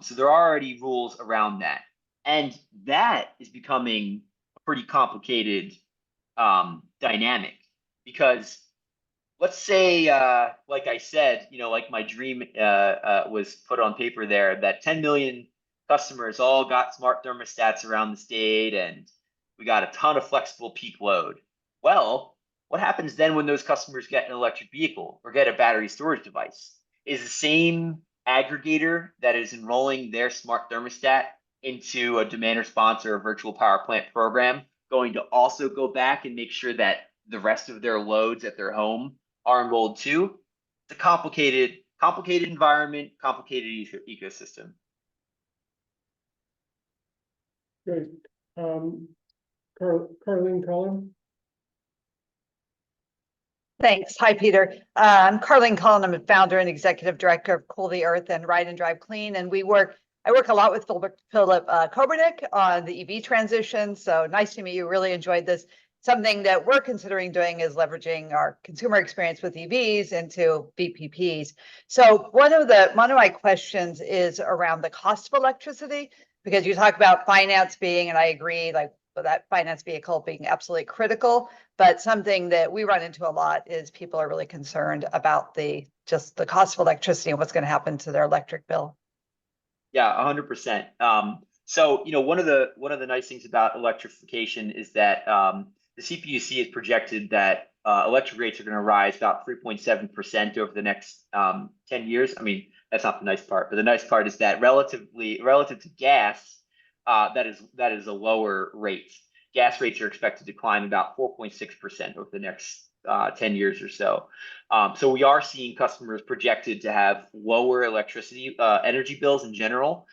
[SPEAKER 3] So there are already rules around that. And that is becoming a pretty complicated dynamic because let's say, like I said, like my dream was put on paper there, that 10 million customers all got smart thermostats around the state, and we got a ton of flexible peak load. Well, what happens then when those customers get an electric vehicle or get a battery storage device? Is the same aggregator that is enrolling their smart thermostat into a demand response or a virtual power plant program going to also go back and make sure that the rest of their loads at their home are enrolled too? It's a complicated environment, complicated ecosystem.
[SPEAKER 1] Great. Carlene Cullen?
[SPEAKER 4] Thanks. Hi, Peter. I'm Carlene Cullen. I'm a founder and executive director of Cool the Earth and Ride and Drive Clean. And I work a lot with Philip Kobernick on the EV transition. So nice to meet you. Really enjoyed this. Something that we're considering doing is leveraging our consumer experience with EVs into BPPs. So one of my questions is around the cost of electricity, because you talk about finance being, and I agree, like that finance vehicle being absolutely critical. But something that we run into a lot is people are really concerned about just the cost of electricity and what's going to happen to their electric bill.
[SPEAKER 3] Yeah, 100%. So one of the nice things about electrification is that the CPUC has projected that electric rates are going to rise about 3.7% over the next 10 years. I mean, that's not the nice part, but the nice part is that relative to gas, that is a lower rate. Gas rates are expected to climb about 4.6% over the next 10 years or so. So we are seeing customers projected to have lower electricity energy bills in general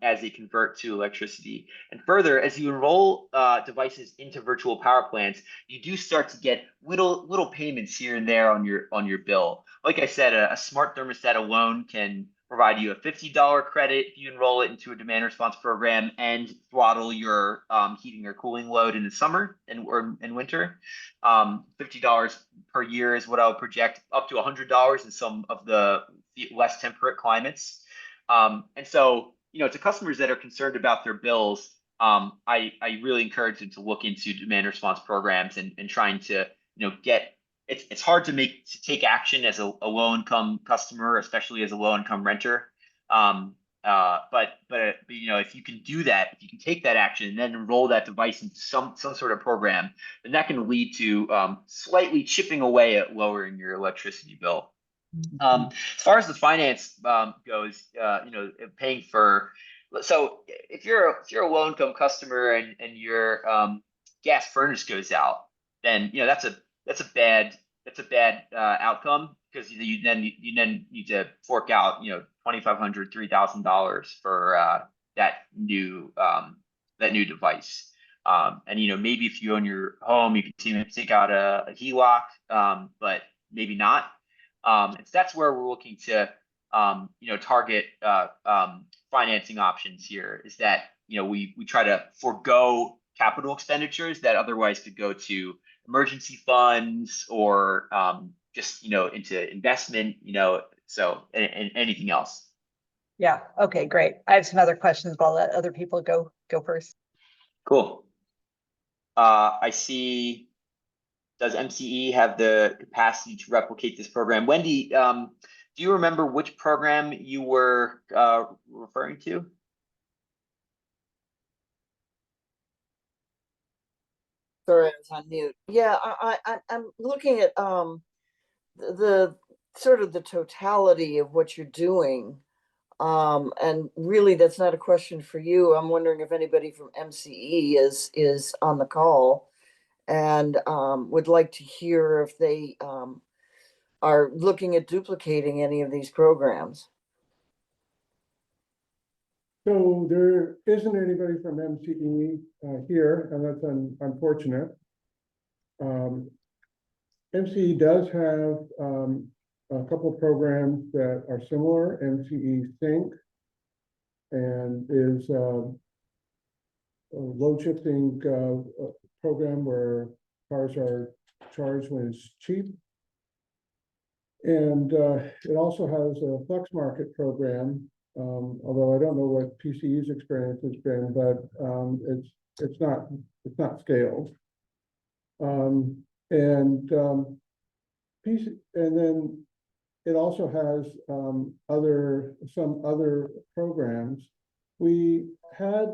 [SPEAKER 3] as they convert to electricity. And further, as you enroll devices into virtual power plants, you do start to get little payments here and there on your bill. Like I said, a smart thermostat alone can provide you a $50 credit if you enroll it into a demand response program and throttle your heating or cooling load in the summer and winter. $50 per year is what I would project, up to $100 in some of the less temperate climates. And so, to customers that are concerned about their bills, I really encourage them to look into demand response programs and trying to, get. It's hard to take action as a low income customer, especially as a low income renter. But if you can do that, if you can take that action and then enroll that device into some sort of program, then that can lead to slightly chipping away at lowering your electricity bill. As far as the finance goes, paying for. So if you're a low income customer and your gas furnace goes out, then that's a bad outcome, because you then need to fork out $2,500, $3,000 for that new device. And maybe if you own your home, you can take out a HELOC, but maybe not. And so that's where we're looking to target financing options here, is that we try to forego capital expenditures that otherwise could go to emergency funds or just into investment, so and anything else.
[SPEAKER 4] Yeah. Okay, great. I have some other questions, but I'll let other people go first.
[SPEAKER 3] Cool. I see. Does MCE have the capacity to replicate this program? Wendy, do you remember which program you were referring to?
[SPEAKER 5] Sorry, I was on mute. Yeah, I'm looking at the sort of the totality of what you're doing. And really, that's not a question for you. I'm wondering if anybody from MCE is on the call and would like to hear if they are looking at duplicating any of these programs.
[SPEAKER 1] So there isn't anybody from MCE here, and that's unfortunate. MCE does have a couple of programs that are similar. MCE Sync and is a load shifting program where cars are charged when it's cheap. And it also has a flex market program, although I don't know what PCE's experience has been, but it's not scaled. and then it also has some other programs. We had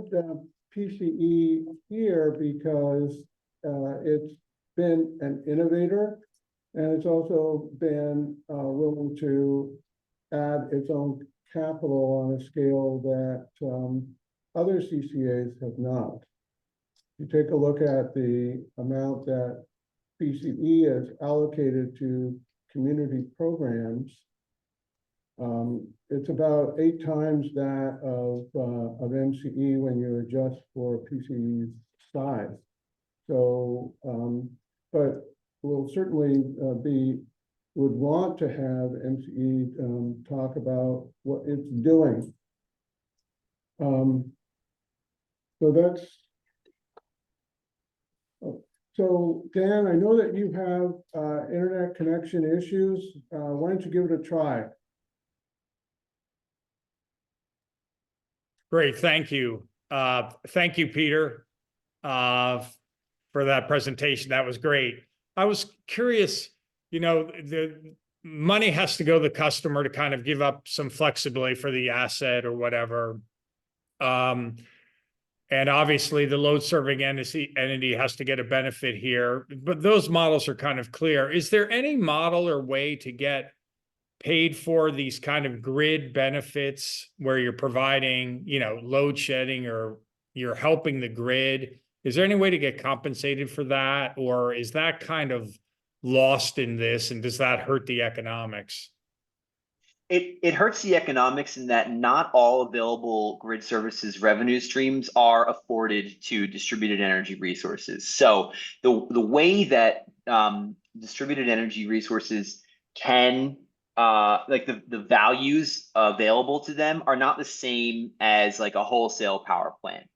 [SPEAKER 1] PCE here because it's been an innovator, and it's also been willing to add its own capital on a scale that other CCAs have not. You take a look at the amount that PCE has allocated to community programs. It's about 8 times that of MCE when you adjust for PCE's size. So, but we'll certainly would want to have MCE talk about what it's doing. So that's. So Dan, I know that you have internet connection issues. Why don't you give it a try?
[SPEAKER 6] Great, thank you. Thank you, Peter, for that presentation. That was great. I was curious, you know, the money has to go to the customer to kind of give up some flexibility for the asset or whatever. And obviously the load serving entity has to get a benefit here, but those models are kind of clear. Is there any model or way to get paid for these kind of grid benefits where you're providing, you know, load shedding or you're helping the grid? Is there any way to get compensated for that? Or is that kind of lost in this? And does that hurt the economics?
[SPEAKER 3] It hurts the economics in that not all available grid services revenue streams are afforded to distributed energy resources. So the way that distributed energy resources can like the values available to them are not the same as like a wholesale power plant.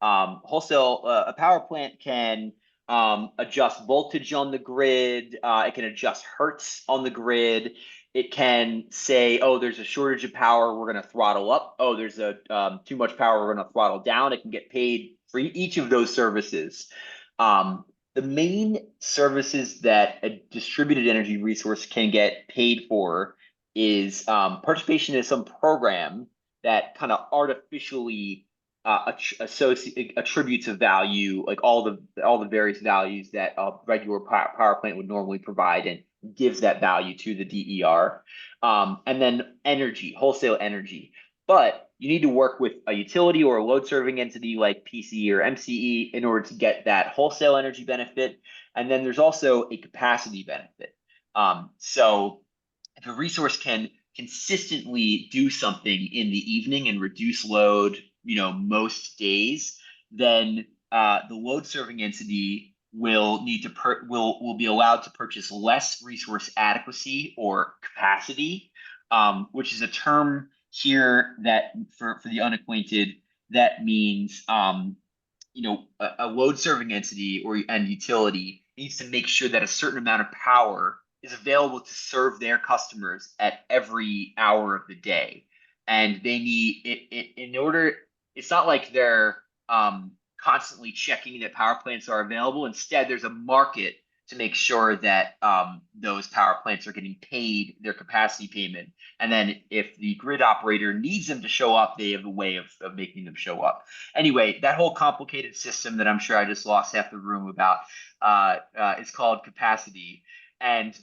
[SPEAKER 3] A power plant can adjust voltage on the grid. It can adjust hertz on the grid. It can say, oh, there's a shortage of power, we're going to throttle up. Oh, there's too much power, we're going to throttle down. It can get paid for each of those services. The main services that a distributed energy resource can get paid for is participation in some program that kind of artificially attributes a value, like all the various values that a regular power plant would normally provide, and gives that value to the DER. And then energy, wholesale energy. But you need to work with a utility or a load serving entity like PCE or MCE in order to get that wholesale energy benefit. And then there's also a capacity benefit. So if a resource can consistently do something in the evening and reduce load, you know, most days, then the load serving entity will need to will be allowed to purchase less resource adequacy or capacity, which is a term here that for the unacquainted, that means you know, a load serving entity and utility needs to make sure that a certain amount of power is available to serve their customers at every hour of the day. And they need it in order. It's not like they're constantly checking that power plants are available. Instead, there's a market to make sure that those power plants are getting paid their capacity payment. And then if the grid operator needs them to show up, they have a way of making them show up. Anyway, that whole complicated system that I'm sure I just lost half the room about is called capacity. And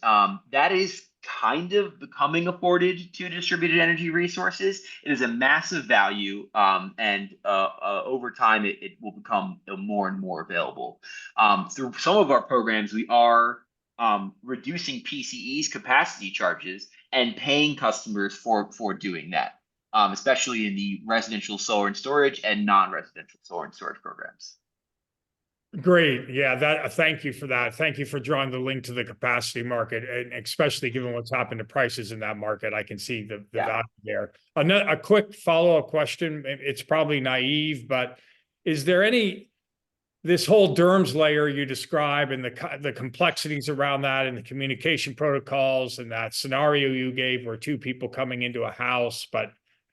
[SPEAKER 3] that is kind of becoming afforded to distributed energy resources. It is a massive value, and over time, it will become more and more available. Through some of our programs, we are reducing PCE's capacity charges and paying customers for doing that, especially in the residential solar and storage and non-residential solar and storage programs.
[SPEAKER 6] Great. Yeah, thank you for that. Thank you for drawing the link to the capacity market, and especially given what's happened to prices in that market, I can see the value there. A quick follow-up question. It's probably naive, but is there this whole DERMS layer you describe and the complexities around that and the communication protocols and that scenario you gave where 2 people coming into a house, but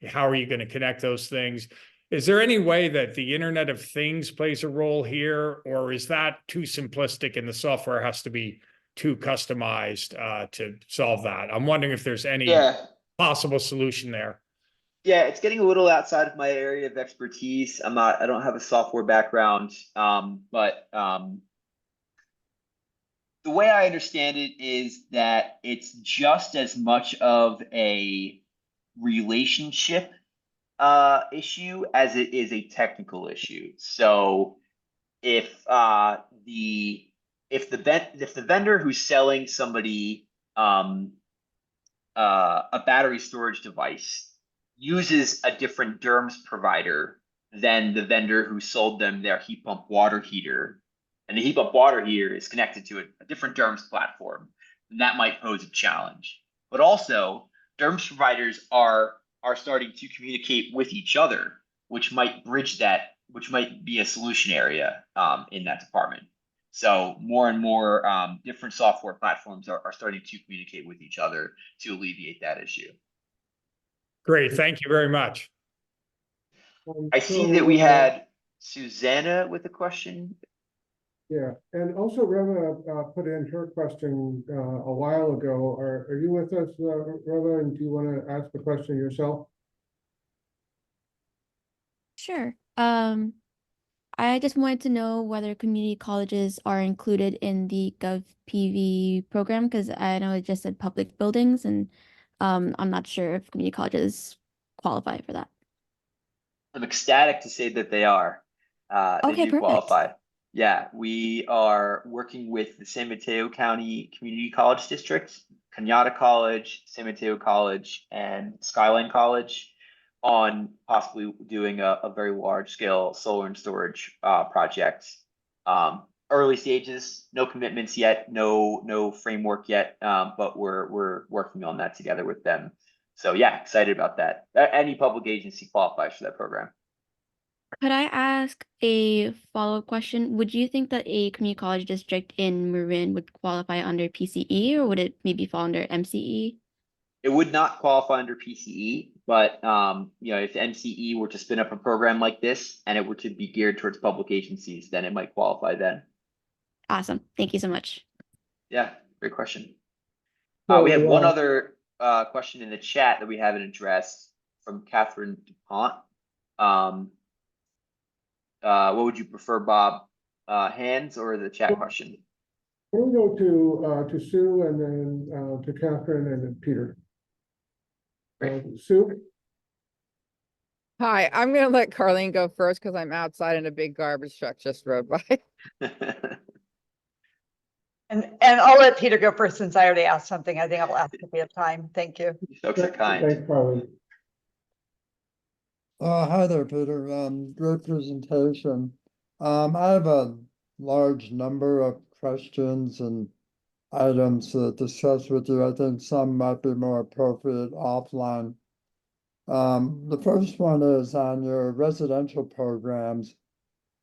[SPEAKER 6] how are you going to connect those things? Is there any way that the Internet of Things plays a role here, or is that too simplistic and the software has to be too customized to solve that. I'm wondering if there's any
[SPEAKER 3] Yeah.
[SPEAKER 6] possible solution there.
[SPEAKER 3] Yeah, it's getting a little outside of my area of expertise. I don't have a software background, but the way I understand it is that it's just as much of a relationship issue as it is a technical issue. So if if the vendor who's selling somebody a battery storage device uses a different DERMS provider than the vendor who sold them their heat pump water heater, and the heat pump water heater is connected to a different DERMS platform, then that might pose a challenge. But also, DERMS providers are starting to communicate with each other, which might bridge that, which might be a solution area in that department. So more and more different software platforms are starting to communicate with each other to alleviate that issue.
[SPEAKER 6] Great, thank you very much.
[SPEAKER 3] I see that we had Susanna with a question.
[SPEAKER 1] Yeah, and also Reva put in her question a while ago. Are you with us, Reva, and do you want to ask the question yourself?
[SPEAKER 7] Sure. I just wanted to know whether community colleges are included in the GovPV program, because I know it just said public buildings, and I'm not sure if community colleges qualify for that.
[SPEAKER 3] I'm ecstatic to say that they are. They
[SPEAKER 7] Okay,
[SPEAKER 3] do
[SPEAKER 7] perfect.
[SPEAKER 3] qualify. Yeah, we are working with the San Mateo County Community College District, Cañada College, San Mateo College, and Skyline College on possibly doing a very large scale solar and storage project. Early stages, no commitments yet, no framework yet, but we're working on that together with them. So yeah, excited about that. Any public agency qualifies for that program.
[SPEAKER 7] Could I ask a follow-up question? Would you think that a community college district in Marin would qualify under PCE, or would it maybe fall under MCE?
[SPEAKER 3] It would not qualify under PCE, but if MCE were to spin up a program like this and it were to be geared towards public agencies, then it might qualify then.
[SPEAKER 7] Awesome. Thank you so much.
[SPEAKER 3] Yeah, great question.
[SPEAKER 1] So,
[SPEAKER 3] we had one other question in the chat that we haven't addressed from Catherine DuPont. What would you prefer, Bob? Hands or the chat question?
[SPEAKER 1] We'll go to Sue and then to Catherine and then Peter. Sue?
[SPEAKER 8] Hi, I'm gonna let Carlene go first because I'm outside and a big garbage truck just rode by.
[SPEAKER 4] And I'll let Peter go first since I already asked something. I think I'll ask if we have time. Thank you.
[SPEAKER 3] You folks are kind.
[SPEAKER 1] Thanks, Carly.
[SPEAKER 9] Hi there, Peter. Great presentation. I have a large number of questions and items to discuss with you. I think some might be more appropriate offline. The first one is on your residential programs.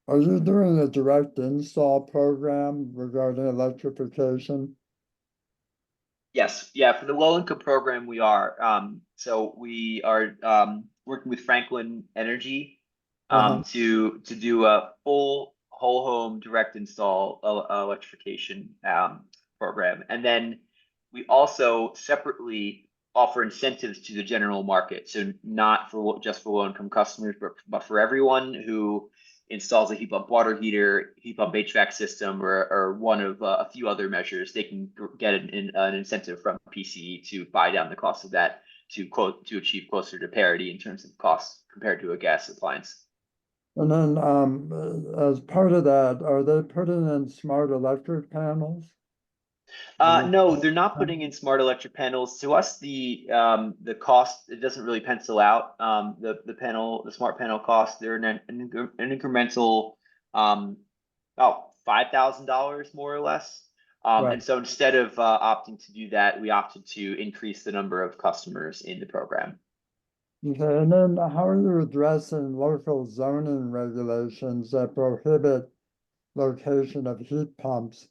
[SPEAKER 9] Are you doing a direct install program regarding electrification?
[SPEAKER 3] Yes, yeah, for the low income program, we are. So we are working with Franklin Energy to do a full whole home direct install electrification program. And then we also separately offer incentives to the general market. So not for just for low income customers, but for everyone who installs a heat pump water heater, heat pump HVAC system, or one of a few other measures, they can get an incentive from PCE to buy down the cost of that to achieve closer to parity in terms of cost compared to a gas appliance.
[SPEAKER 9] And then as part of that, are they putting in smart electric panels?
[SPEAKER 3] No, they're not putting in smart electric panels. To us, the cost, it doesn't really pencil out. The smart panel cost, they're an incremental about $5,000 more or less.
[SPEAKER 9] Right.
[SPEAKER 3] And so instead of opting to do that, we opted to increase the number of customers in the program.
[SPEAKER 9] Okay, and then how are you addressing local zoning regulations that prohibit location of heat pumps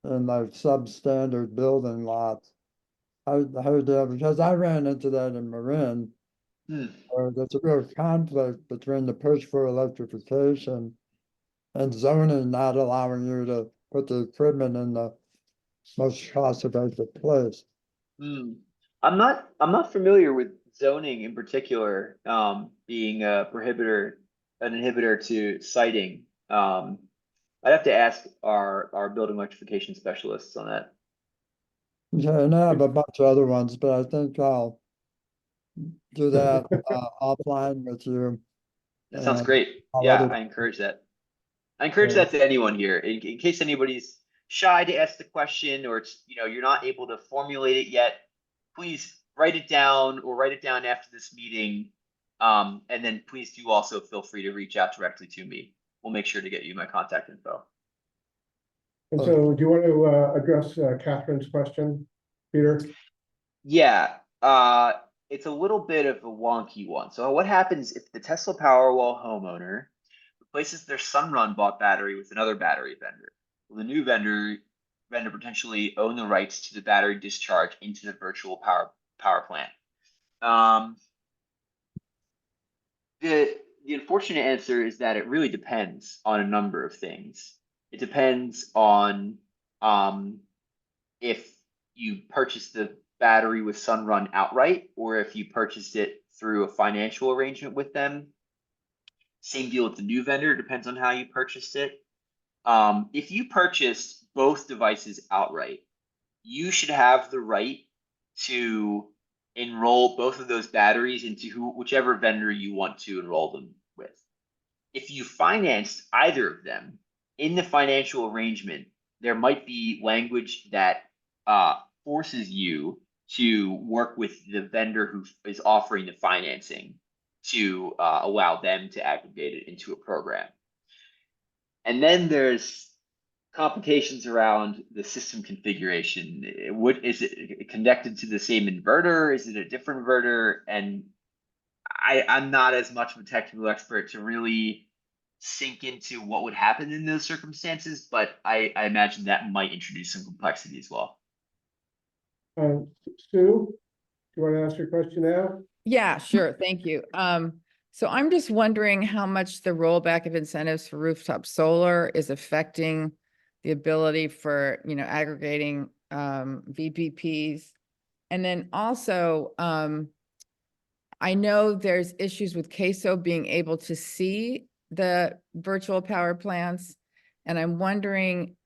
[SPEAKER 9] in like substandard building lots? How do you, because I ran into that in Marin, where there's a real conflict between the push for electrification and zoning not allowing you to put the equipment in the most cost-effective place.
[SPEAKER 3] Hmm. I'm not familiar with zoning in particular, being a an inhibitor to siting. I'd have to ask our building electrification specialists on that.
[SPEAKER 9] Yeah, and I have a bunch of other ones, but I think I'll do that offline with you.
[SPEAKER 3] That sounds
[SPEAKER 9] And
[SPEAKER 3] great.
[SPEAKER 9] I'll
[SPEAKER 3] Yeah,
[SPEAKER 9] other-
[SPEAKER 3] I encourage that. I encourage that to anyone here, in case anybody's shy to ask the question, or it's, you're not able to formulate it yet, please write it down or write it down after this meeting. And then please do also feel free to reach out directly to me. We'll make sure to get you my contact info.
[SPEAKER 1] And so do you want to address Catherine's question, Peter?
[SPEAKER 3] Yeah, it's a little bit of a wonky one. So what happens if the Tesla Powerwall homeowner replaces their Sunrun bought battery with another battery vendor? Will the new vendor potentially own the rights to the battery discharge into the virtual power plant? The unfortunate answer is that it really depends on a number of things. It depends on if you purchase the battery with Sunrun outright, or if you purchased it through a financial arrangement with them. Same deal with the new vendor, depends on how you purchased it. If you purchased both devices outright, you should have the right to enroll both of those batteries into whichever vendor you want to enroll them with. If you financed either of them, in the financial arrangement, there might be language that forces you to work with the vendor who is offering the financing to allow them to aggregate it into a program. And then there's complications around the system configuration. Is it connected to the same inverter? Is it a different inverter? And I'm not as much of a technical expert to really sink into what would happen in those circumstances, but I imagine that might introduce some complexity as well.
[SPEAKER 1] Sue, do you want to ask your question now?
[SPEAKER 8] Yeah, sure. Thank you. So I'm just wondering how much the rollback of incentives for rooftop solar is affecting the ability for, aggregating VPPs. And then also, I know there's issues with CAISO being able to see the virtual power plants. And I'm wondering,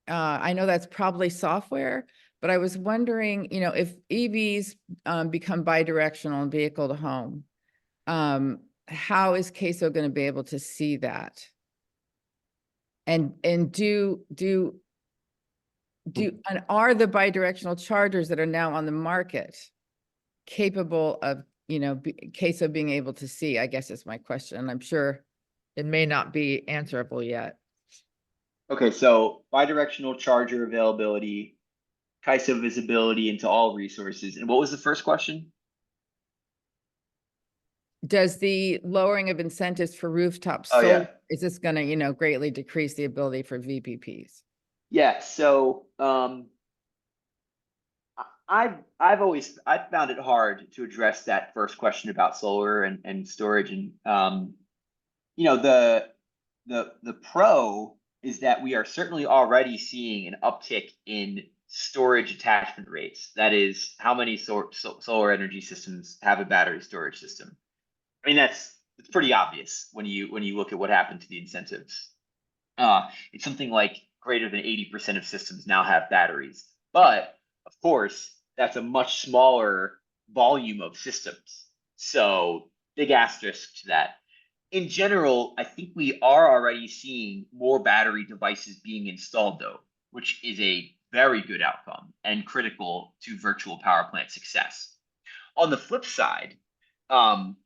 [SPEAKER 8] I know that's probably software, but I was wondering, if EVs become bidirectional and vehicle to home, how is CAISO going to be able to see that? And are the bidirectional chargers that are now on the market capable of, CAISO being able to see, I guess is my question. And I'm sure it may not be answerable yet.
[SPEAKER 3] Okay, so bidirectional charger availability, CAISO visibility into all resources. And what was the first question?
[SPEAKER 8] Does the lowering of incentives for rooftop
[SPEAKER 3] Oh,
[SPEAKER 8] solar,
[SPEAKER 3] yeah.
[SPEAKER 8] is this going to, greatly decrease the ability for VPPs?
[SPEAKER 3] Yeah, so I've found it hard to address that first question about solar and storage, and the pro is that we are certainly already seeing an uptick in storage attachment rates. That is, how many solar energy systems have a battery storage system. I mean, it's pretty obvious when you look at what happened to the incentives. It's something like greater than 80% of systems now have batteries, but of course, that's a much smaller volume of systems. So big asterisk to that. In general, I think we are already seeing more battery devices being installed, though, which is a very good outcome and critical to virtual power plant success. On the flip side, one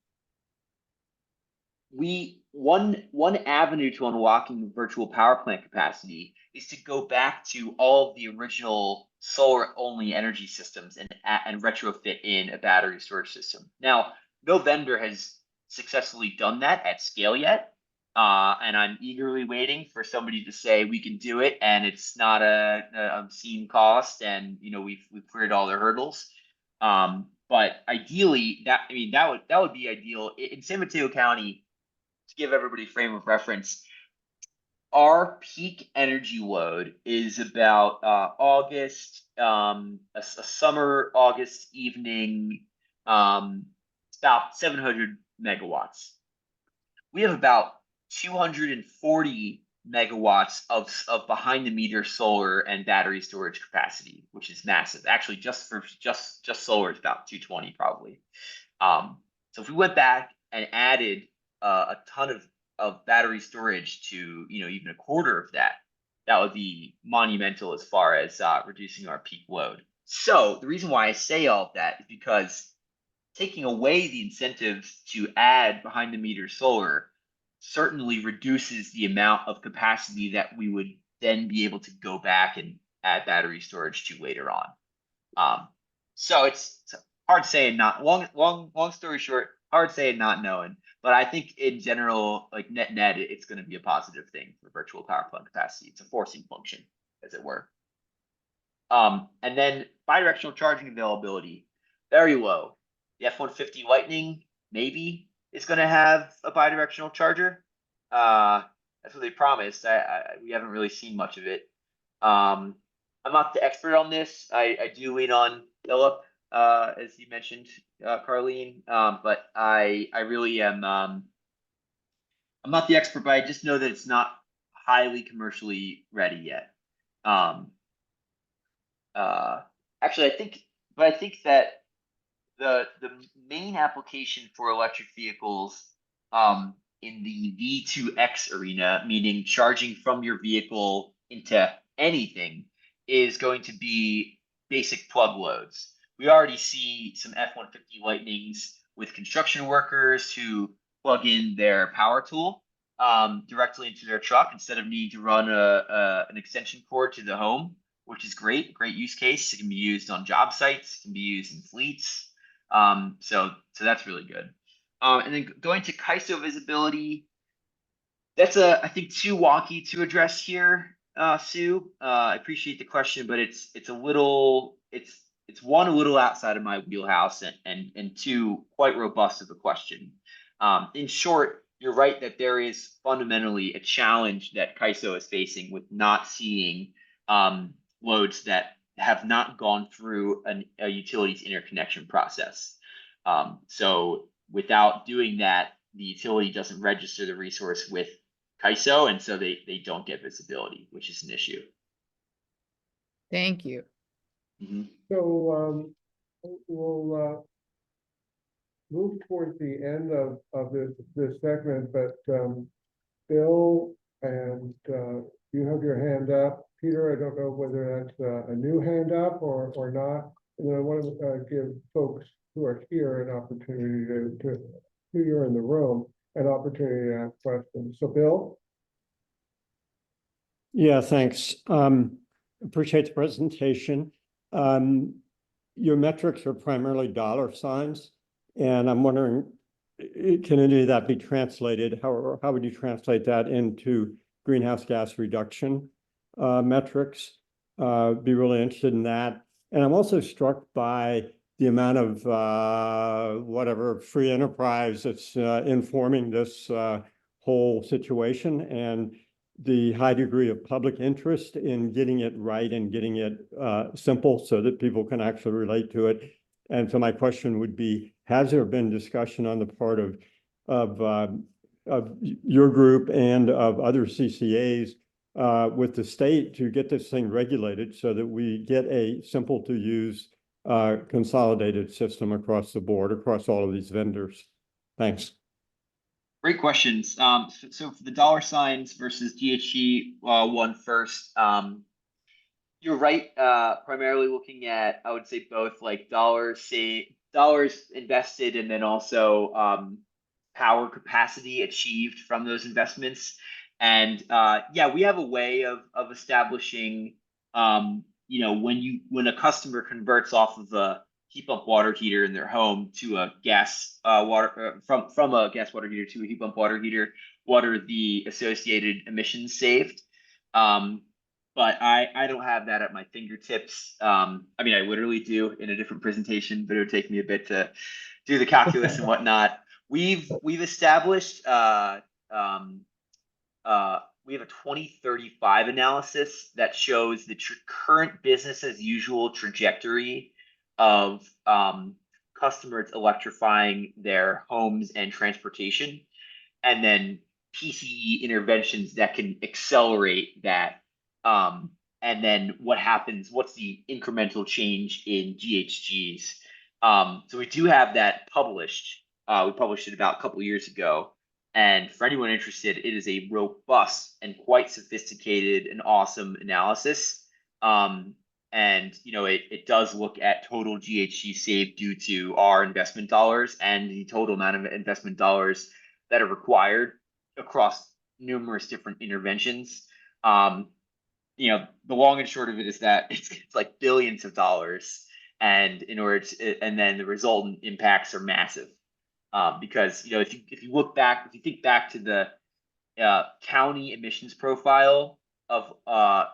[SPEAKER 3] avenue to unlocking virtual power plant capacity is to go back to all of the original solar only energy systems and retrofit in a battery storage system. Now, no vendor has successfully done that at scale yet, and I'm eagerly waiting for somebody to say we can do it and it's not a obscene cost, and we've cleared all the hurdles. But ideally, that would be ideal in San Mateo County. To give everybody frame of reference, our peak energy load is about August, a summer August evening, it's about 700 megawatts. We have about 240 megawatts of behind the meter solar and battery storage capacity, which is massive. Actually, just solar is about 220 probably. So if we went back and added a ton of battery storage to, you know, even a quarter of that, that would be monumental as far as reducing our peak load. So the reason why I say all of that is because taking away the incentives to add behind the meter solar certainly reduces the amount of capacity that we would then be able to go back and add battery storage to later on. So it's hard saying, not long story short, hard saying not knowing, but I think in general, like net it's going to be a positive thing for virtual power plant capacity. It's a forcing function, as it were. And then bidirectional charging availability, very low. The F-150 Lightning maybe is going to have a bidirectional charger. That's what they promised. We haven't really seen much of it. I'm not the expert on this. I do lean on Philip, as you mentioned, Carlene. But I really am. I'm not the expert, but I just know that it's not highly commercially ready yet. Actually, I think that the main application for electric vehicles in the V2X arena, meaning charging from your vehicle into anything, is going to be basic plug loads. We already see some F-150 Lightnings with construction workers who plug in their power tool directly into their truck instead of needing to run an extension cord to the home, which is great use case. It can be used on job sites, it can be used in fleets. So that's really good. And then going to KISO visibility, that's I think too wonky to address here, Sue. I appreciate the question, but it's a little one, a little outside of my wheelhouse, and two, quite robust of a question. In short, you're right that there is fundamentally a challenge that KISO is facing with not seeing loads that have not gone through a utilities interconnection process. So without doing that, the utility doesn't register the resource with KISO, and so they don't get visibility, which is an issue.
[SPEAKER 8] Thank you.
[SPEAKER 3] Mm-hmm.
[SPEAKER 1] So we'll move towards the end of this segment, but Bill and you have your hand up. Peter, I don't know whether that's a new hand up or not. And I want to give folks who are here an opportunity to who you're in the room, an opportunity to ask questions. So Bill?
[SPEAKER 10] Yeah, thanks. Appreciate the presentation. Your metrics are primarily dollar signs, and I'm wondering, can any of that be translated? How would you translate that into greenhouse gas reduction metrics? Be really interested in that. And I'm also struck by the amount of whatever free enterprise that's informing this whole situation, and the high degree of public interest in getting it right and getting it simple so that people can actually relate to it. And so my question would be, has there been discussion on the part of your group and of other CCAs with the state to get this thing regulated so that we get a simple to use consolidated system across the board, across all of these vendors? Thanks.
[SPEAKER 3] Great questions. So for the dollar signs versus GHG one first, you're right. Primarily looking at, I would say both, like dollars invested, and then also power capacity achieved from those investments. And yeah, we have a way of establishing, you know, when a customer converts off of a heat pump water heater in their home to a gas water from a gas water heater to a heat pump water heater, what are the associated emissions saved? But I don't have that at my fingertips. I mean, I literally do in a different presentation, but it would take me a bit to do the calculus and whatnot. We've established we have a 2035 analysis that shows the current business as usual trajectory of customers electrifying their homes and transportation, and then PCE interventions that can accelerate that. And then what happens, what's the incremental change in GHGs? So we do have that published. We published it about a couple years ago. And for anyone interested, it is a robust and quite sophisticated and awesome analysis. And it does look at total GHG saved due to our investment dollars and the total amount of investment dollars that are required across numerous different interventions. The long and short of it is that it's like billions of dollars, and and then the resultant impacts are massive. Because if you think back to the county emissions profile of a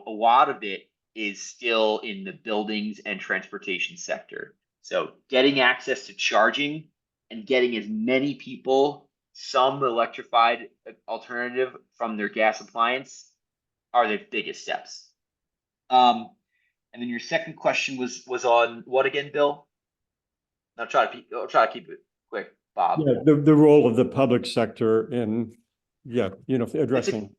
[SPEAKER 3] lot of it is still in the buildings and transportation sector. So getting access to charging and getting as many people some electrified alternative from their gas appliance are the biggest steps. And then your second question was on what again, Bill? I'll try to keep it quick, Bob.
[SPEAKER 10] Yeah, the role of the public sector in, addressing.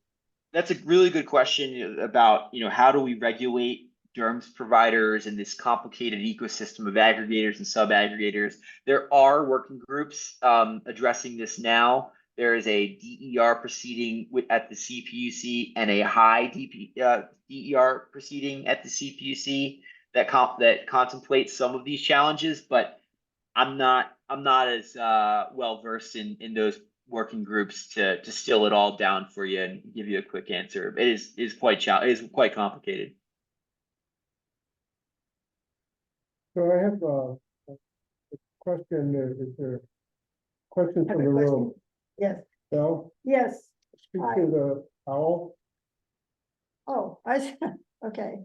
[SPEAKER 3] That's a really good question about, how do we regulate DERMS providers in this complicated ecosystem of aggregators and sub-aggregators. There are working groups addressing this now. There is a DER proceeding at the CPUC and a high DER proceeding at the CPUC that contemplates some of these challenges, but I'm not as well versed in those working groups to distill it all down for you and give you a quick answer. It is quite complicated.
[SPEAKER 1] So I have a question. Is there questions from the room?
[SPEAKER 11] Yes,
[SPEAKER 1] Bill,
[SPEAKER 11] yes.
[SPEAKER 1] speak to the owl.
[SPEAKER 11] Oh, okay.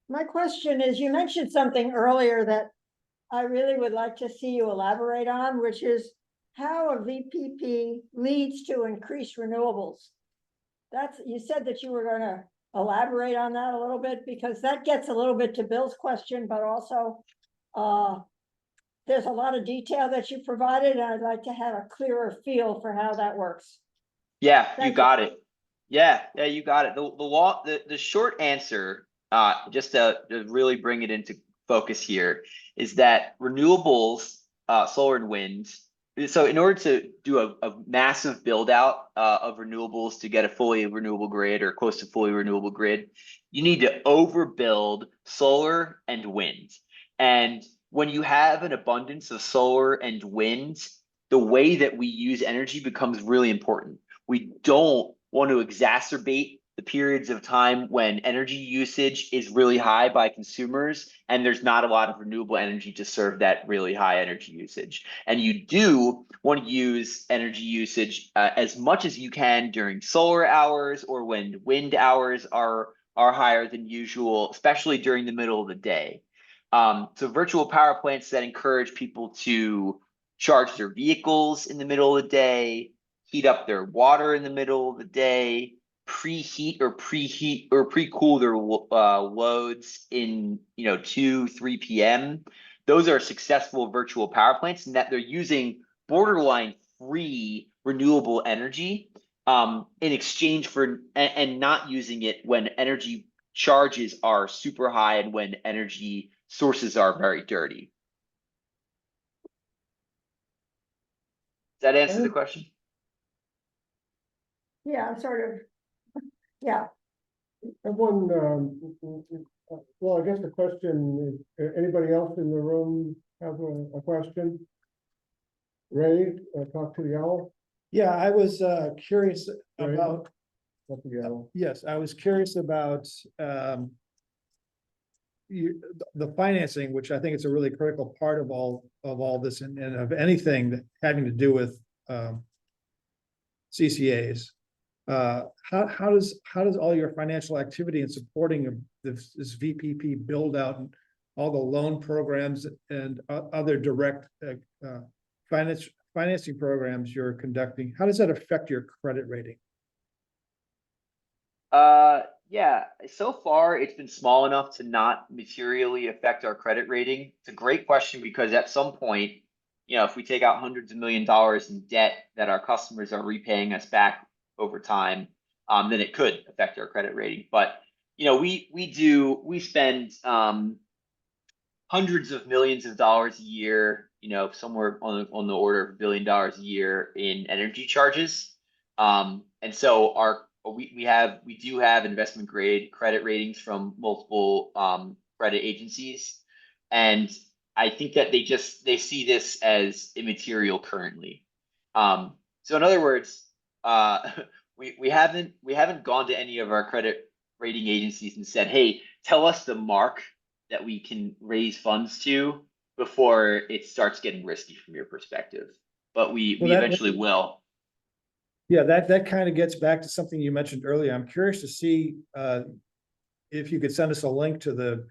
[SPEAKER 11] My question is, you mentioned something earlier that I really would like to see you elaborate on, which is how a VPP leads to increased renewables. You said that you were going to elaborate on that a little bit, because that gets a little bit to Bill's question, but also there's a lot of detail that you provided, and I'd like to have a clearer feel for how that works.
[SPEAKER 3] Yeah,
[SPEAKER 11] Thank
[SPEAKER 3] you got it. Yeah, you got it. The short answer, just to really bring it into focus here, is that renewables, solar and wind. So in order to do a massive build out of renewables to get a fully renewable grid or close to fully renewable grid, you need to overbuild solar and wind. And when you have an abundance of solar and wind, the way that we use energy becomes really important. We don't want to exacerbate the periods of time when energy usage is really high by consumers and there's not a lot of renewable energy to serve that really high energy usage. And you do want to use energy usage as much as you can during solar hours or when wind hours are higher than usual, especially during the middle of the day. So virtual power plants that encourage people to charge their vehicles in the middle of the day, heat up their water in the middle of the day, preheat or pre-cool their loads in 2-3 p.m. Those are successful virtual power plants, and that they're using borderline free renewable energy in exchange for and not using it when energy charges are super high and when energy sources are very dirty. Does that answer the question?
[SPEAKER 11] Yeah, sort of. Yeah.
[SPEAKER 1] Everyone, well, I guess the question is, anybody else in the room have a question? Ray, talk to the owl.
[SPEAKER 12] Yeah, I was curious
[SPEAKER 1] Ray?
[SPEAKER 12] about,
[SPEAKER 1] Talk to the owl.
[SPEAKER 12] yes, I was curious about the financing, which I think is a really critical part of all this and of anything that having to do with CCAs. How does all your financial activity in supporting of this VPP build out and all the loan programs and other direct financing programs you're conducting, how does that affect your credit rating?
[SPEAKER 3] Yeah, so far it's been small enough to not materially affect our credit rating. It's a great question because at some point, if we take out hundreds of $1 millions in debt that our customers are repaying us back over time, then it could affect our credit rating. But we spend hundreds of millions of dollars a year, somewhere on the order of $1 billion a year in energy charges. And so we do have investment grade credit ratings from multiple credit agencies. And I think that they see this as immaterial currently. So in other words, we haven't gone to any of our credit rating agencies and said, hey, tell us the mark that we can raise funds to before it starts getting risky from your perspective. But we eventually will.
[SPEAKER 12] Yeah, that kind of gets back to something you mentioned earlier. I'm curious to see if you could send us a link to the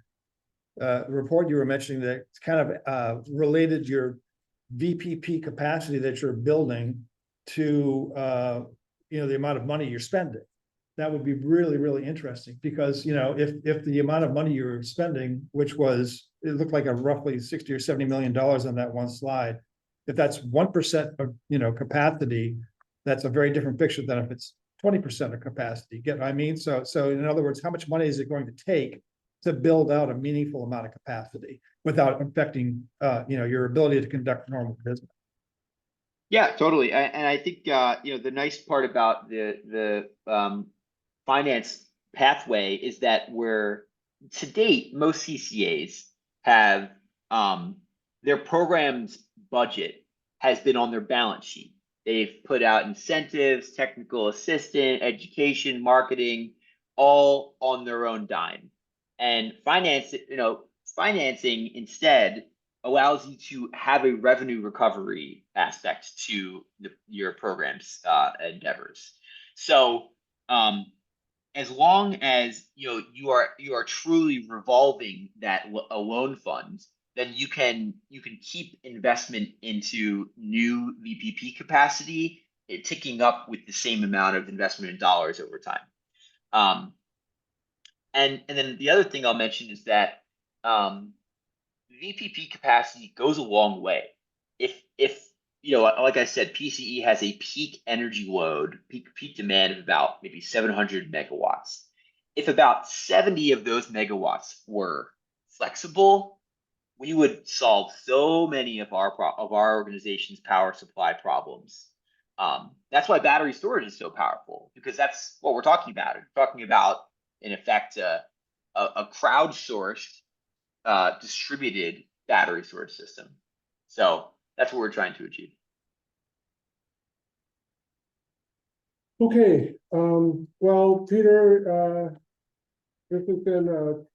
[SPEAKER 12] report you were mentioning that kind of related your VPP capacity that you're building to the amount of money you're spending. That would be really, really interesting because if the amount of money you're spending, which was it looked like a roughly $60 or $70 million on that one slide, if that's 1% of capacity, that's a very different picture than if it's 20% of capacity. Get what I mean? So in other words, how much money is it going to take to build out a meaningful amount of capacity without affecting your ability to conduct normal business?
[SPEAKER 3] Yeah, totally. And I think the nice part about the finance pathway is that to date, most CCAs have their program's budget has been on their balance sheet. They've put out incentives, technical assistant, education, marketing, all on their own dime. And financing instead allows you to have a revenue recovery aspect to your program's endeavors. So as long as you are truly revolving a loan fund, then you can keep investment into new VPP capacity, ticking up with the same amount of investment in dollars over time. And then the other thing I'll mention is that VPP capacity goes a long way. If like I said, PCE has a peak energy load, peak demand of about maybe 700 megawatts. If about 70 of those megawatts were flexible, we would solve so many of our organization's power supply problems. That's why battery storage is so powerful, because that's what we're talking about. We're talking about, in effect, a crowdsourced distributed battery storage system. So that's what we're trying to achieve.
[SPEAKER 1] Okay, well, Peter, this has been a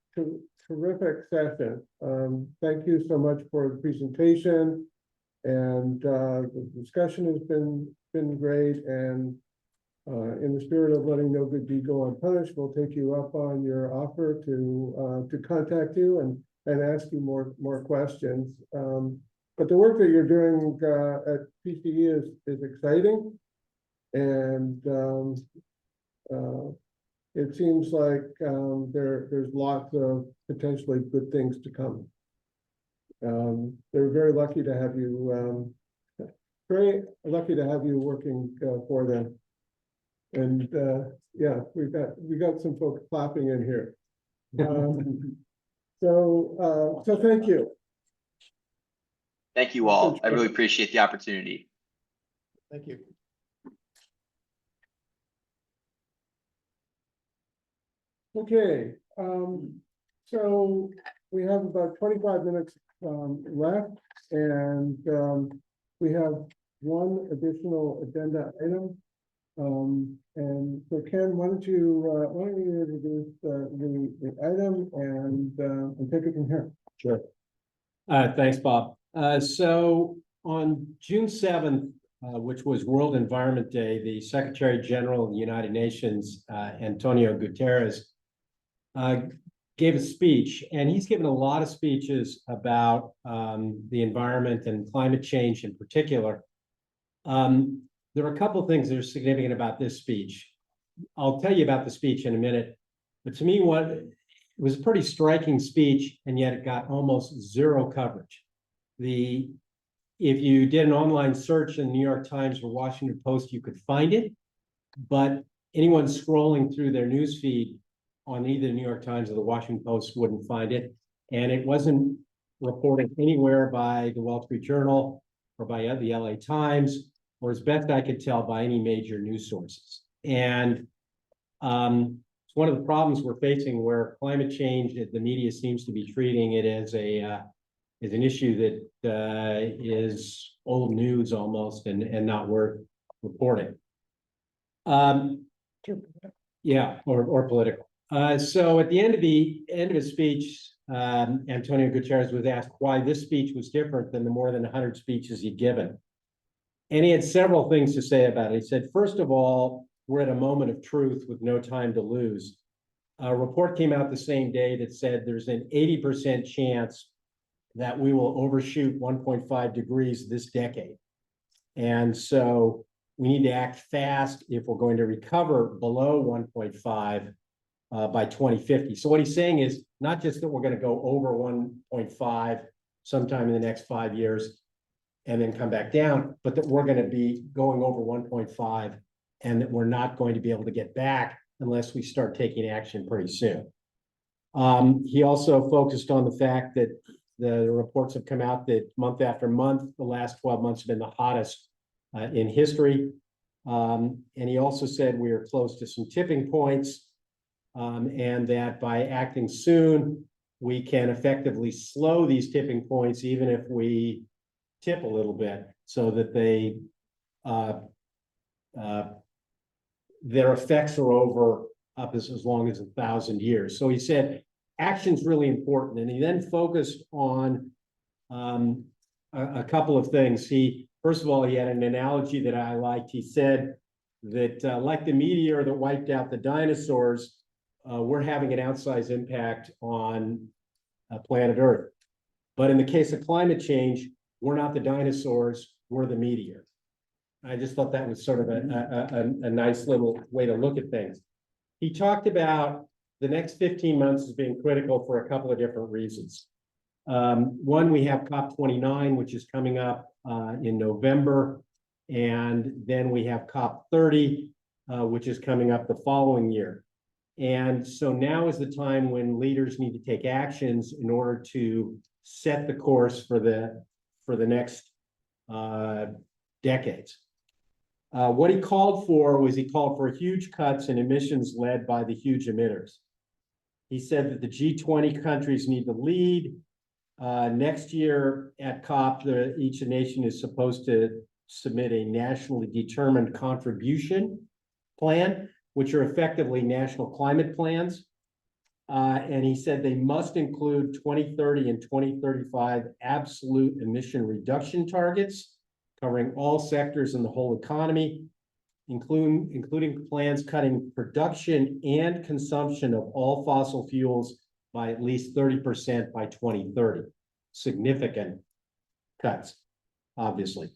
[SPEAKER 1] terrific session. Thank you so much for the presentation, and the discussion has been great. And in the spirit of letting no good deed go unpunished, we'll take you up on your offer to contact you and ask you more questions. But the work that you're doing at PCE is exciting, and it seems like there's lots of potentially good things to come. They're very lucky to have you. Very lucky to have you working for them. And yeah, we got some folks clapping in here. So thank you.
[SPEAKER 3] Thank you all. I really appreciate the opportunity.
[SPEAKER 12] Thank you.
[SPEAKER 1] Okay, so we have about 25 minutes left, and we have one additional agenda item. And so Ken, why don't you introduce the item and take it from here?
[SPEAKER 2] Sure. Thanks, Bob. So on June 7th, which was World Environment Day, the Secretary General of the United Nations, Antonio Guterres, gave a speech, and he's given a lot of speeches about the environment and climate change in particular. There are a couple of things that are significant about this speech. I'll tell you about the speech in a minute, but to me, it was a pretty striking speech, and yet it got almost zero coverage. If you did an online search in the New York Times or Washington Post, you could find it, but anyone scrolling through their news feed on either the New York Times or the Washington Post wouldn't find it. And it wasn't reported anywhere by the Wall Street Journal or by the LA Times, or as best I could tell, by any major news sources. And it's one of the problems we're facing, where climate change, the media seems to be treating it as an issue that is old news almost, and not worth reporting. Yeah, or political. So at the end of his speech, Antonio Guterres was asked why this speech was different than the more than 100 speeches he'd given. And he had several things to say about it. He said, first of all, we're at a moment of truth with no time to lose. A report came out the same day that said there's an 80% chance that we will overshoot 1.5 degrees this decade. And so we need to act fast if we're going to recover below 1.5 by 2050. So what he's saying is not just that we're going to go over 1.5 sometime in the next 5 years and then come back down, but that we're going to be going over 1.5 and that we're not going to be able to get back unless we start taking action pretty soon. He also focused on the fact that the reports have come out that month after month, the last 12 months have been the hottest in history. And he also said we are close to some tipping points, and that by acting soon, we can effectively slow these tipping points, even if we tip a little bit, so that their effects are over up as long as 1,000 years. So he said action's really important, and he then focused on a couple of things. First of all, he had an analogy that I liked. He said that like the meteor that wiped out the dinosaurs, we're having an outsized impact on planet Earth. But in the case of climate change, we're not the dinosaurs, we're the meteor. I just thought that was sort of a nice little way to look at things. He talked about the next 15 months as being critical for a couple of different reasons. One, we have COP29, which is coming up in November, and then we have COP30, which is coming up the following year. And so now is the time when leaders need to take actions in order to set the course for the next decades. What he called for huge cuts in emissions led by the huge emitters. He said that the G20 countries need to lead. Next year at COP, each nation is supposed to submit a nationally determined contribution plan, which are effectively national climate plans. And he said they must include 2030 and 2035 absolute emission reduction targets, covering all sectors in the whole economy, including plans cutting production and consumption of all fossil fuels by at least 30% by 2030. Significant cuts, obviously.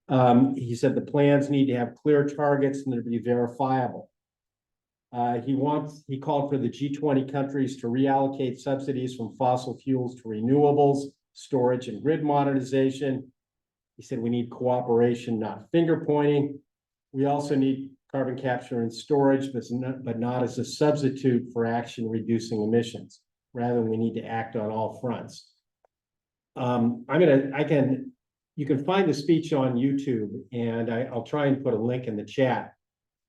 [SPEAKER 2] He said the plans need to have clear targets and they'll be verifiable. He called for the G20 countries to reallocate subsidies from fossil fuels to renewables, storage, and grid modernization. He said we need cooperation, not finger pointing. We also need carbon capture and storage, but not as a substitute for action reducing emissions. Rather, we need to act on all fronts. You can find the speech on YouTube, and I'll try and put a link in the chat.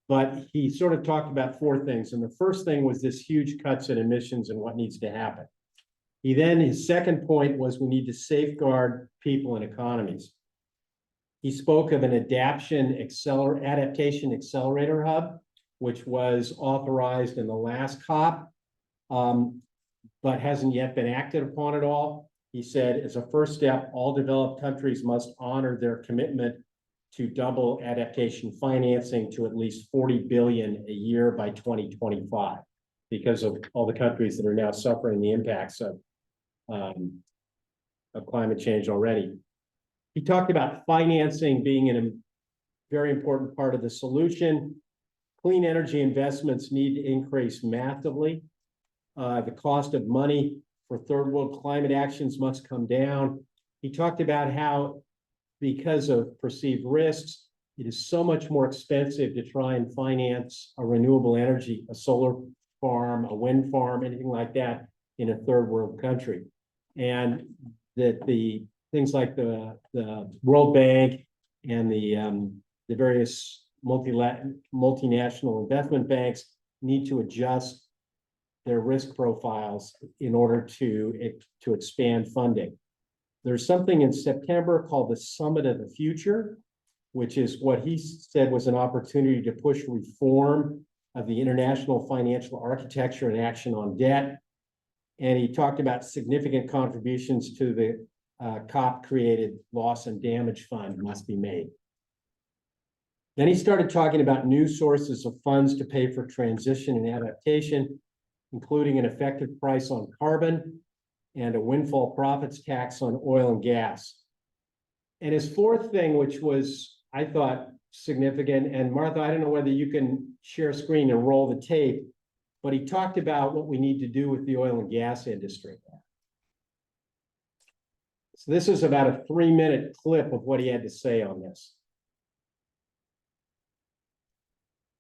[SPEAKER 2] But he sort of talked about four things. And the first thing was this huge cuts in emissions and what needs to happen. His second point was we need to safeguard people and economies. He spoke of an adaptation accelerator hub, which was authorized in the last COP, but hasn't yet been acted upon at all. He said, as a first step, all developed countries must honor their commitment to double adaptation financing to at least 40 billion a year by 2025, because of all the countries that are now suffering the impacts of climate change already. He talked about financing being a very important part of the solution. Of clean energy investments need to increase massively. The cost of money for third world climate actions must come down. He talked about how, because of perceived risks, it is so much more expensive to try and finance a renewable energy, a solar farm, a wind farm, anything like that in a third world country. And that the things like the World Bank and the various multinational investment banks need to adjust their risk profiles in order to expand funding. There's something in September called the Summit of the Future, which is what he said was an opportunity to push reform of the international financial architecture and action on debt. And he talked about significant contributions to the COP-created loss and damage fund must be made. Then he started talking about new sources of funds to pay for transition and adaptation, including an effective price on carbon and a windfall profits tax on oil and gas. And his fourth thing, which was, I thought, significant, and Martha, I don't know whether you can share screen and roll the tape, but he talked about what we need to do with the oil and gas industry. So this is about a 3-minute clip of what he had to say on this.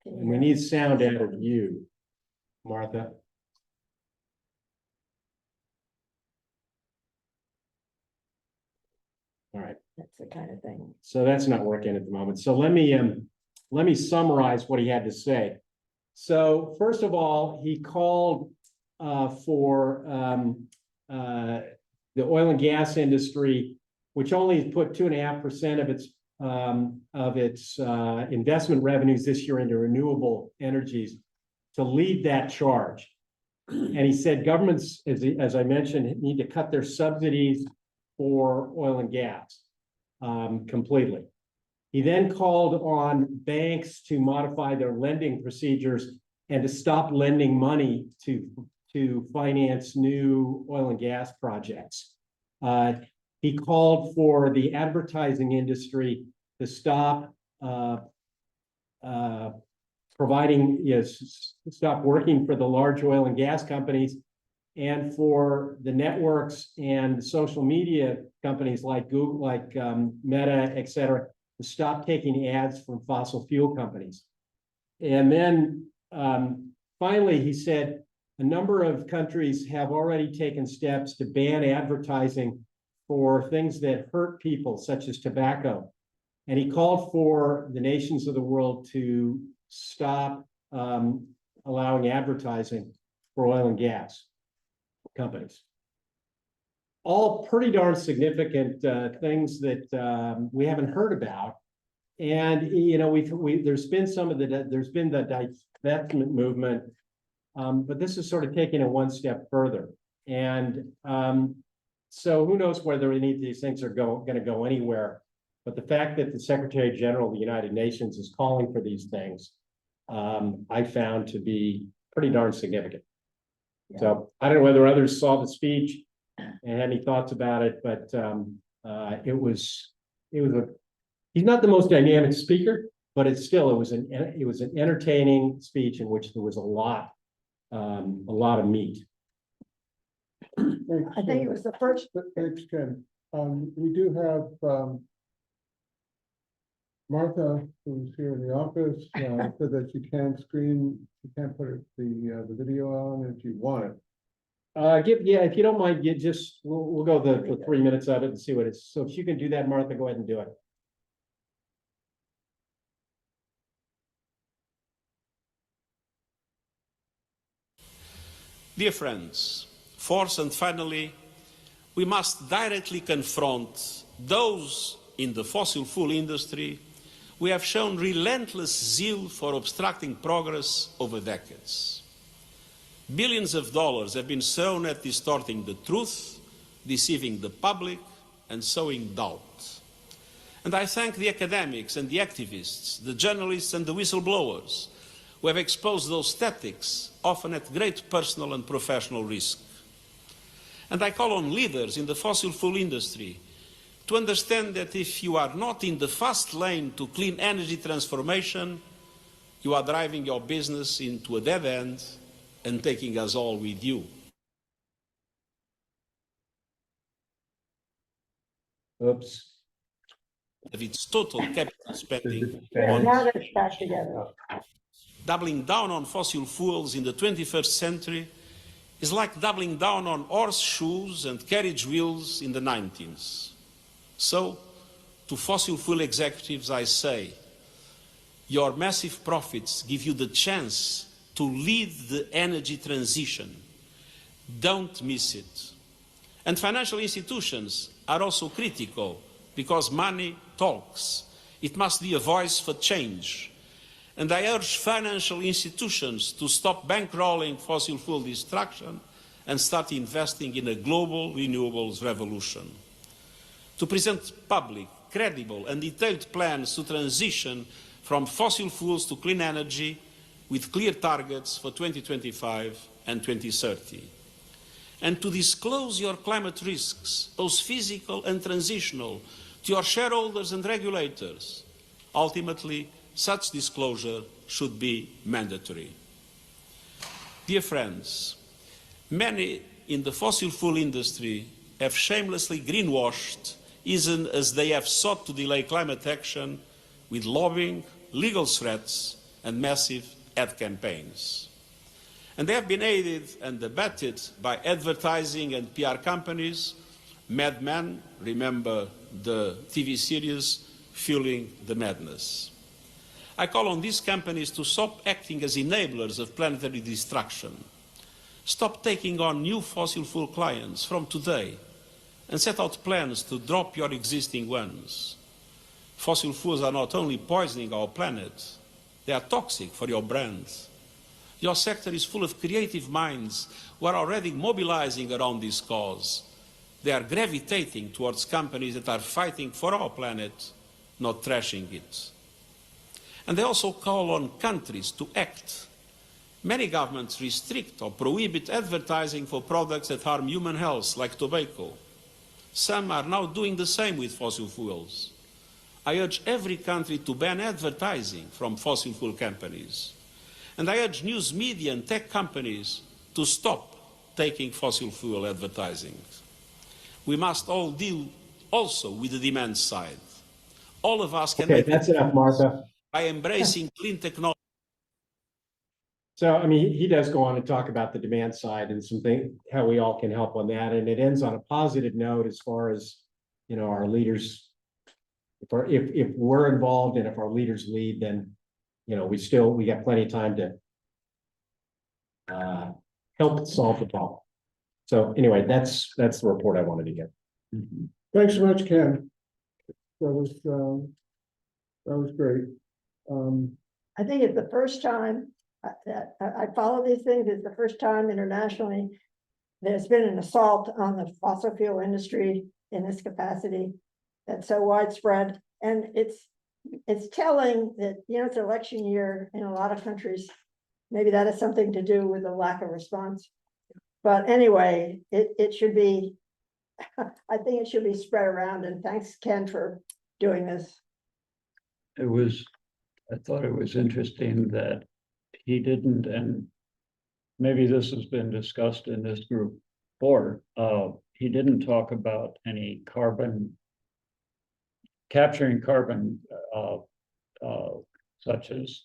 [SPEAKER 2] And we need sound out of you, Martha. All right.
[SPEAKER 11] That's the kind of thing.
[SPEAKER 2] So that's not working at the moment. So let me summarize what he had to say. So first of all, he called for the oil and gas industry, which only put 2.5% of its investment revenues this year into renewable energies, to lead that charge. And he said governments, as I mentioned, need to cut their subsidies for oil and gas completely. He then called on banks to modify their lending procedures and to stop lending money to finance new oil and gas projects. He called for the advertising industry to stop stop working for the large oil and gas companies, and for the networks and social media companies like Google, like Meta, et cetera, to stop taking ads from fossil fuel companies. And then finally, he said a number of countries have already taken steps to ban advertising for things that hurt people, such as tobacco. And he called for the nations of the world to stop allowing advertising for oil and gas companies. All pretty darn significant things that we haven't heard about. And you know, there's been the divestment movement, but this is sort of taking it one step further. And so who knows whether any of these things are going to go anywhere. But the fact that the Secretary General of the United Nations is calling for these things, I found to be pretty darn significant. Yeah. So I don't know whether others saw the speech and had any thoughts about it, but he's not the most dynamic speaker, but it was an entertaining speech in which there was a lot of meat.
[SPEAKER 11] I think it was the first.
[SPEAKER 1] Thanks, Ken. We do have Martha, who's here in the office, said that she can't put the video on if you want it.
[SPEAKER 2] If you don't mind, we'll go the 3 minutes of it and see what it's. So if you can do that, Martha, go ahead and do it.
[SPEAKER 13] Dear friends, fourth and finally, we must directly confront those in the fossil fuel industry who have shown relentless zeal for obstructing progress over decades. Billions of dollars have been thrown at distorting the truth, deceiving the public, and sowing doubt. And I thank the academics and the activists, the journalists and the whistleblowers who have exposed those tactics, often at great personal and professional risk. And I call on leaders in the fossil fuel industry to understand that if you are not in the fast lane to clean energy transformation, you are driving your business into a dead end and taking us all with you.
[SPEAKER 2] Oops.
[SPEAKER 13] Of its total capital spending,
[SPEAKER 11] Now they're back together.
[SPEAKER 13] doubling down on fossil fuels in the 21st century is like doubling down on horseshoes and carriage wheels in the 19th. So, to fossil fuel executives, I say, your massive profits give you the chance to lead the energy transition. Don't miss it. And financial institutions are also critical because money talks. It must be a voice for change. And I urge financial institutions to stop bankrolling fossil fuel destruction and start investing in a global renewables revolution. To present public, credible and detailed plans to transition from fossil fuels to clean energy with clear targets for 2025 and 2030. And to disclose your climate risks, both physical and transitional, to your shareholders and regulators. Ultimately, such disclosure should be mandatory. Dear friends, many in the fossil fuel industry have shamelessly greenwashed, even as they have sought to delay climate action with lobbying, legal threats, and massive ad campaigns. And they have been aided and abetted by advertising and PR companies. Mad Men, remember the TV series, fueling the madness. I call on these companies to stop acting as enablers of planetary destruction. Stop taking on new fossil fuel clients from today and set out plans to drop your existing ones. Fossil fuels are not only poisoning our planet, they are toxic for your brands. Your sector is full of creative minds who are already mobilizing around this cause. They are gravitating towards companies that are fighting for our planet, not trashing it. And they also call on countries to act. Many governments restrict or prohibit advertising for products that harm human health, like tobacco. Some are now doing the same with fossil fuels. I urge every country to ban advertising from fossil fuel companies. And I urge news media and tech companies to stop taking fossil fuel advertising. We must all deal also with the demand side. All of us can
[SPEAKER 2] Okay,
[SPEAKER 13] make
[SPEAKER 2] that's enough, Martha.
[SPEAKER 13] by embracing clean technology.
[SPEAKER 2] So, I mean, he does go on to talk about the demand side and something, how we all can help on that. And it ends on a positive note as far as, you know, our leaders. If we're involved and if our leaders lead, then, you know, we got plenty of time to help solve the problem. So anyway, that's the report I wanted to get.
[SPEAKER 1] Thanks so much, Ken. That was great.
[SPEAKER 11] I think it's the first time that I follow these things. It's the first time internationally there's been an assault on the fossil fuel industry in this capacity that's so widespread. And it's telling that, you know, it's election year in a lot of countries. Maybe that has something to do with the lack of response. But anyway, it should be, I think it should be spread around. And thanks, Ken, for doing this.
[SPEAKER 14] I thought it was interesting that he didn't, and maybe this has been discussed in this group before, he didn't talk about any capturing carbon, such as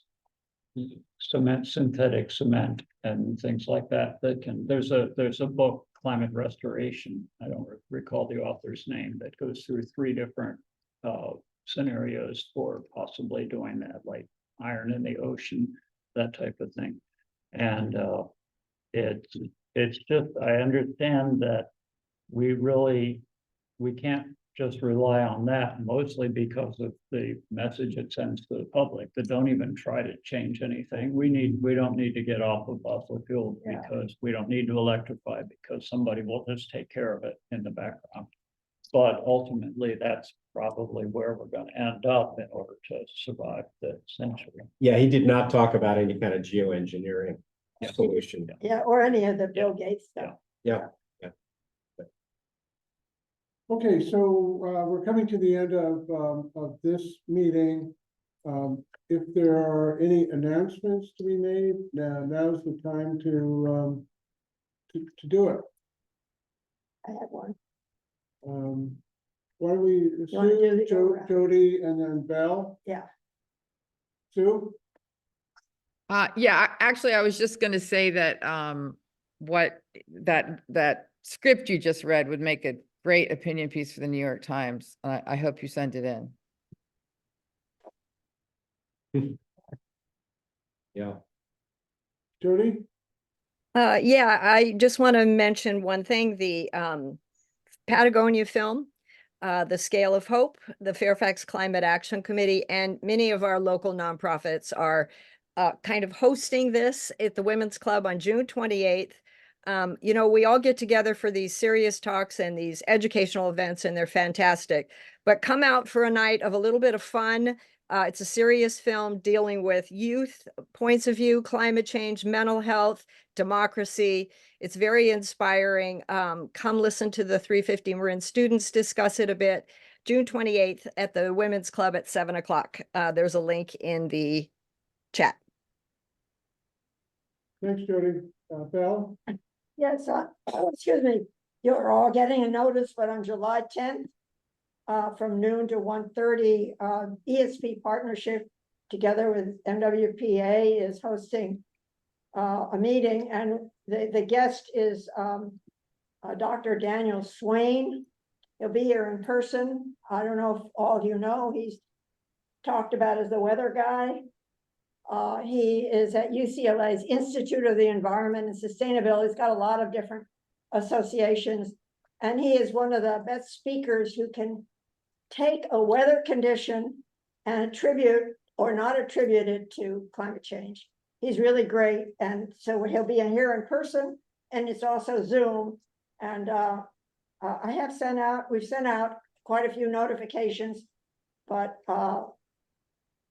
[SPEAKER 14] cement, synthetic cement and things like that. There's a book, Climate Restoration. I don't recall the author's name, that goes through 3 different scenarios for possibly doing that, like iron in the ocean, that type of thing. And it's just, I understand that we can't just rely on that, mostly because of the message it sends to the public, that don't even try to change anything. We don't need to get off of fossil fuels, because we don't need to electrify, because somebody will just take care of it in the background. But ultimately, that's probably where we're going to end up in order to survive the century.
[SPEAKER 2] Yeah, he did not talk about any kind of geoengineering solution.
[SPEAKER 11] Yeah, or any of the Bill Gates stuff.
[SPEAKER 2] Yeah.
[SPEAKER 1] Okay, so we're coming to the end of this meeting. If there are any announcements to be made, now's the time to do it.
[SPEAKER 11] I have one.
[SPEAKER 1] Why don't we,
[SPEAKER 11] wanna do
[SPEAKER 1] Sue,
[SPEAKER 11] the go-around?
[SPEAKER 1] Jody, and then Belle?
[SPEAKER 11] Yeah.
[SPEAKER 1] Sue?
[SPEAKER 8] Actually, I was just gonna say that, that script you just read would make a great opinion piece for the New York Times. I hope you send it in.
[SPEAKER 2] Yeah.
[SPEAKER 1] Jody?
[SPEAKER 15] Yeah, I just want to mention one thing, the Patagonia film, the Scale of Hope, the Fairfax Climate Action Committee, and many of our local nonprofits are kind of hosting this at the Women's Club on June 28th. You know, we all get together for these serious talks and these educational events, and they're fantastic. But come out for a night of a little bit of fun. It's a serious film dealing with youth points of view, climate change, mental health, democracy. It's very inspiring. Come listen to the 350 Marin students discuss it a bit. June 28th at the Women's Club at 7 o'clock. There's a link in the chat.
[SPEAKER 1] Thanks, Jody. Belle?
[SPEAKER 11] Yes, excuse me, you're all getting a notice, but on July 10th, from noon to 1:30, ESP Partnership, together with MWPA, is hosting a meeting, and the guest is Dr. Daniel Swain. He'll be here in person. I don't know if all of you know, he's talked about as the weather guy. He is at UCLA's Institute of the Environment and Sustainability. He's got a lot of different associations, and he is one of the best speakers who can take a weather condition and attribute or not attribute it to climate change. He's really great, and so he'll be in here in person, and it's also Zoom. And we've sent out quite a few notifications, but I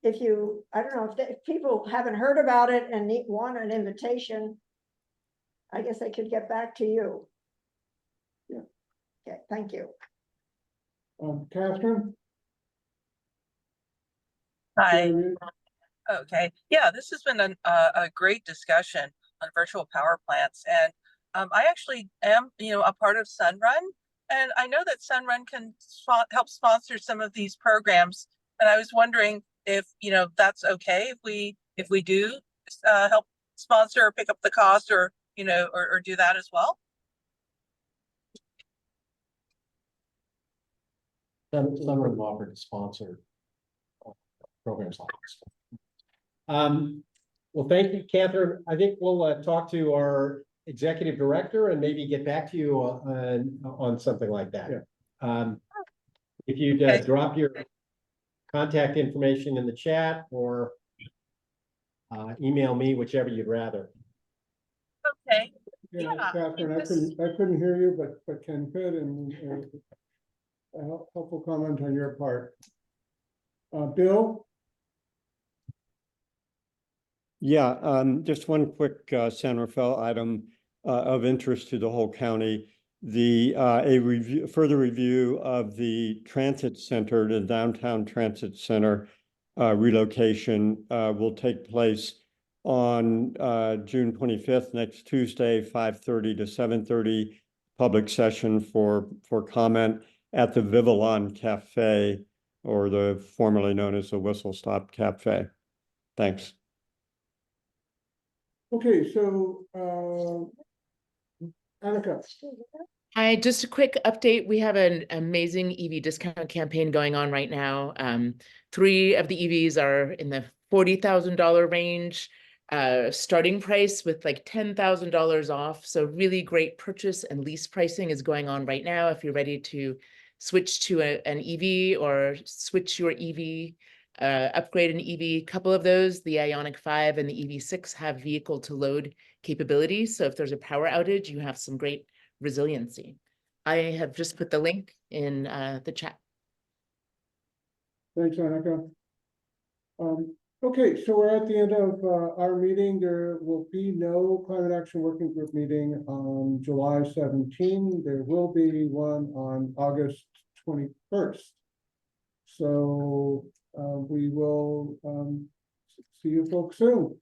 [SPEAKER 11] don't know, if people haven't heard about it and want an invitation, I guess they could get back to you.
[SPEAKER 1] Yeah.
[SPEAKER 11] Okay, thank you.
[SPEAKER 1] Catherine?
[SPEAKER 16] Hi. Okay, yeah, this has been a great discussion on virtual power plants, and I actually am, a part of Sunrun, and I know that Sunrun can help sponsor some of these programs, and I was wondering if that's okay if we do help sponsor or pick up the cost, or or do that as well.
[SPEAKER 2] Sunrun offered to sponsor programs like this. Well, thank you, Catherine. I think we'll talk to our executive director and maybe get back to you on something like that.
[SPEAKER 1] Yeah.
[SPEAKER 2] If you'd drop your contact information in the chat or email me, whichever you'd rather.
[SPEAKER 16] Okay.
[SPEAKER 1] Yeah, Catherine, I couldn't hear you, but Ken could, and a helpful comment on your part. Bill?
[SPEAKER 10] Yeah, just one quick San Rafael item of interest to the whole county. A further review of the transit center, the downtown transit center relocation will take place on June 25th, next Tuesday, 5:30 to 7:30, public session for comment at the Vivillon Cafe, or the formerly known as the Whistle Stop Cafe. Thanks.
[SPEAKER 1] Okay, so Annika.
[SPEAKER 17] Hi, just a quick update. We have an amazing EV discount campaign going on right now. 3 of the EVs are in the $40,000 range, starting price with like $10,000 off. So really great purchase and lease pricing is going on right now. If you're ready to switch to an EV or switch your EV, upgrade an EV, couple of those, the Ioniq 5 and the EV6 have vehicle to load capability. So if there's a power outage, you have some great resiliency. I have just put the link in the chat.
[SPEAKER 1] Thanks, Annika. Okay, so we're at the end of our meeting. There will be no Climate Action Working Group meeting on July 17. There will be one on August 21st. So we will, see you folks soon.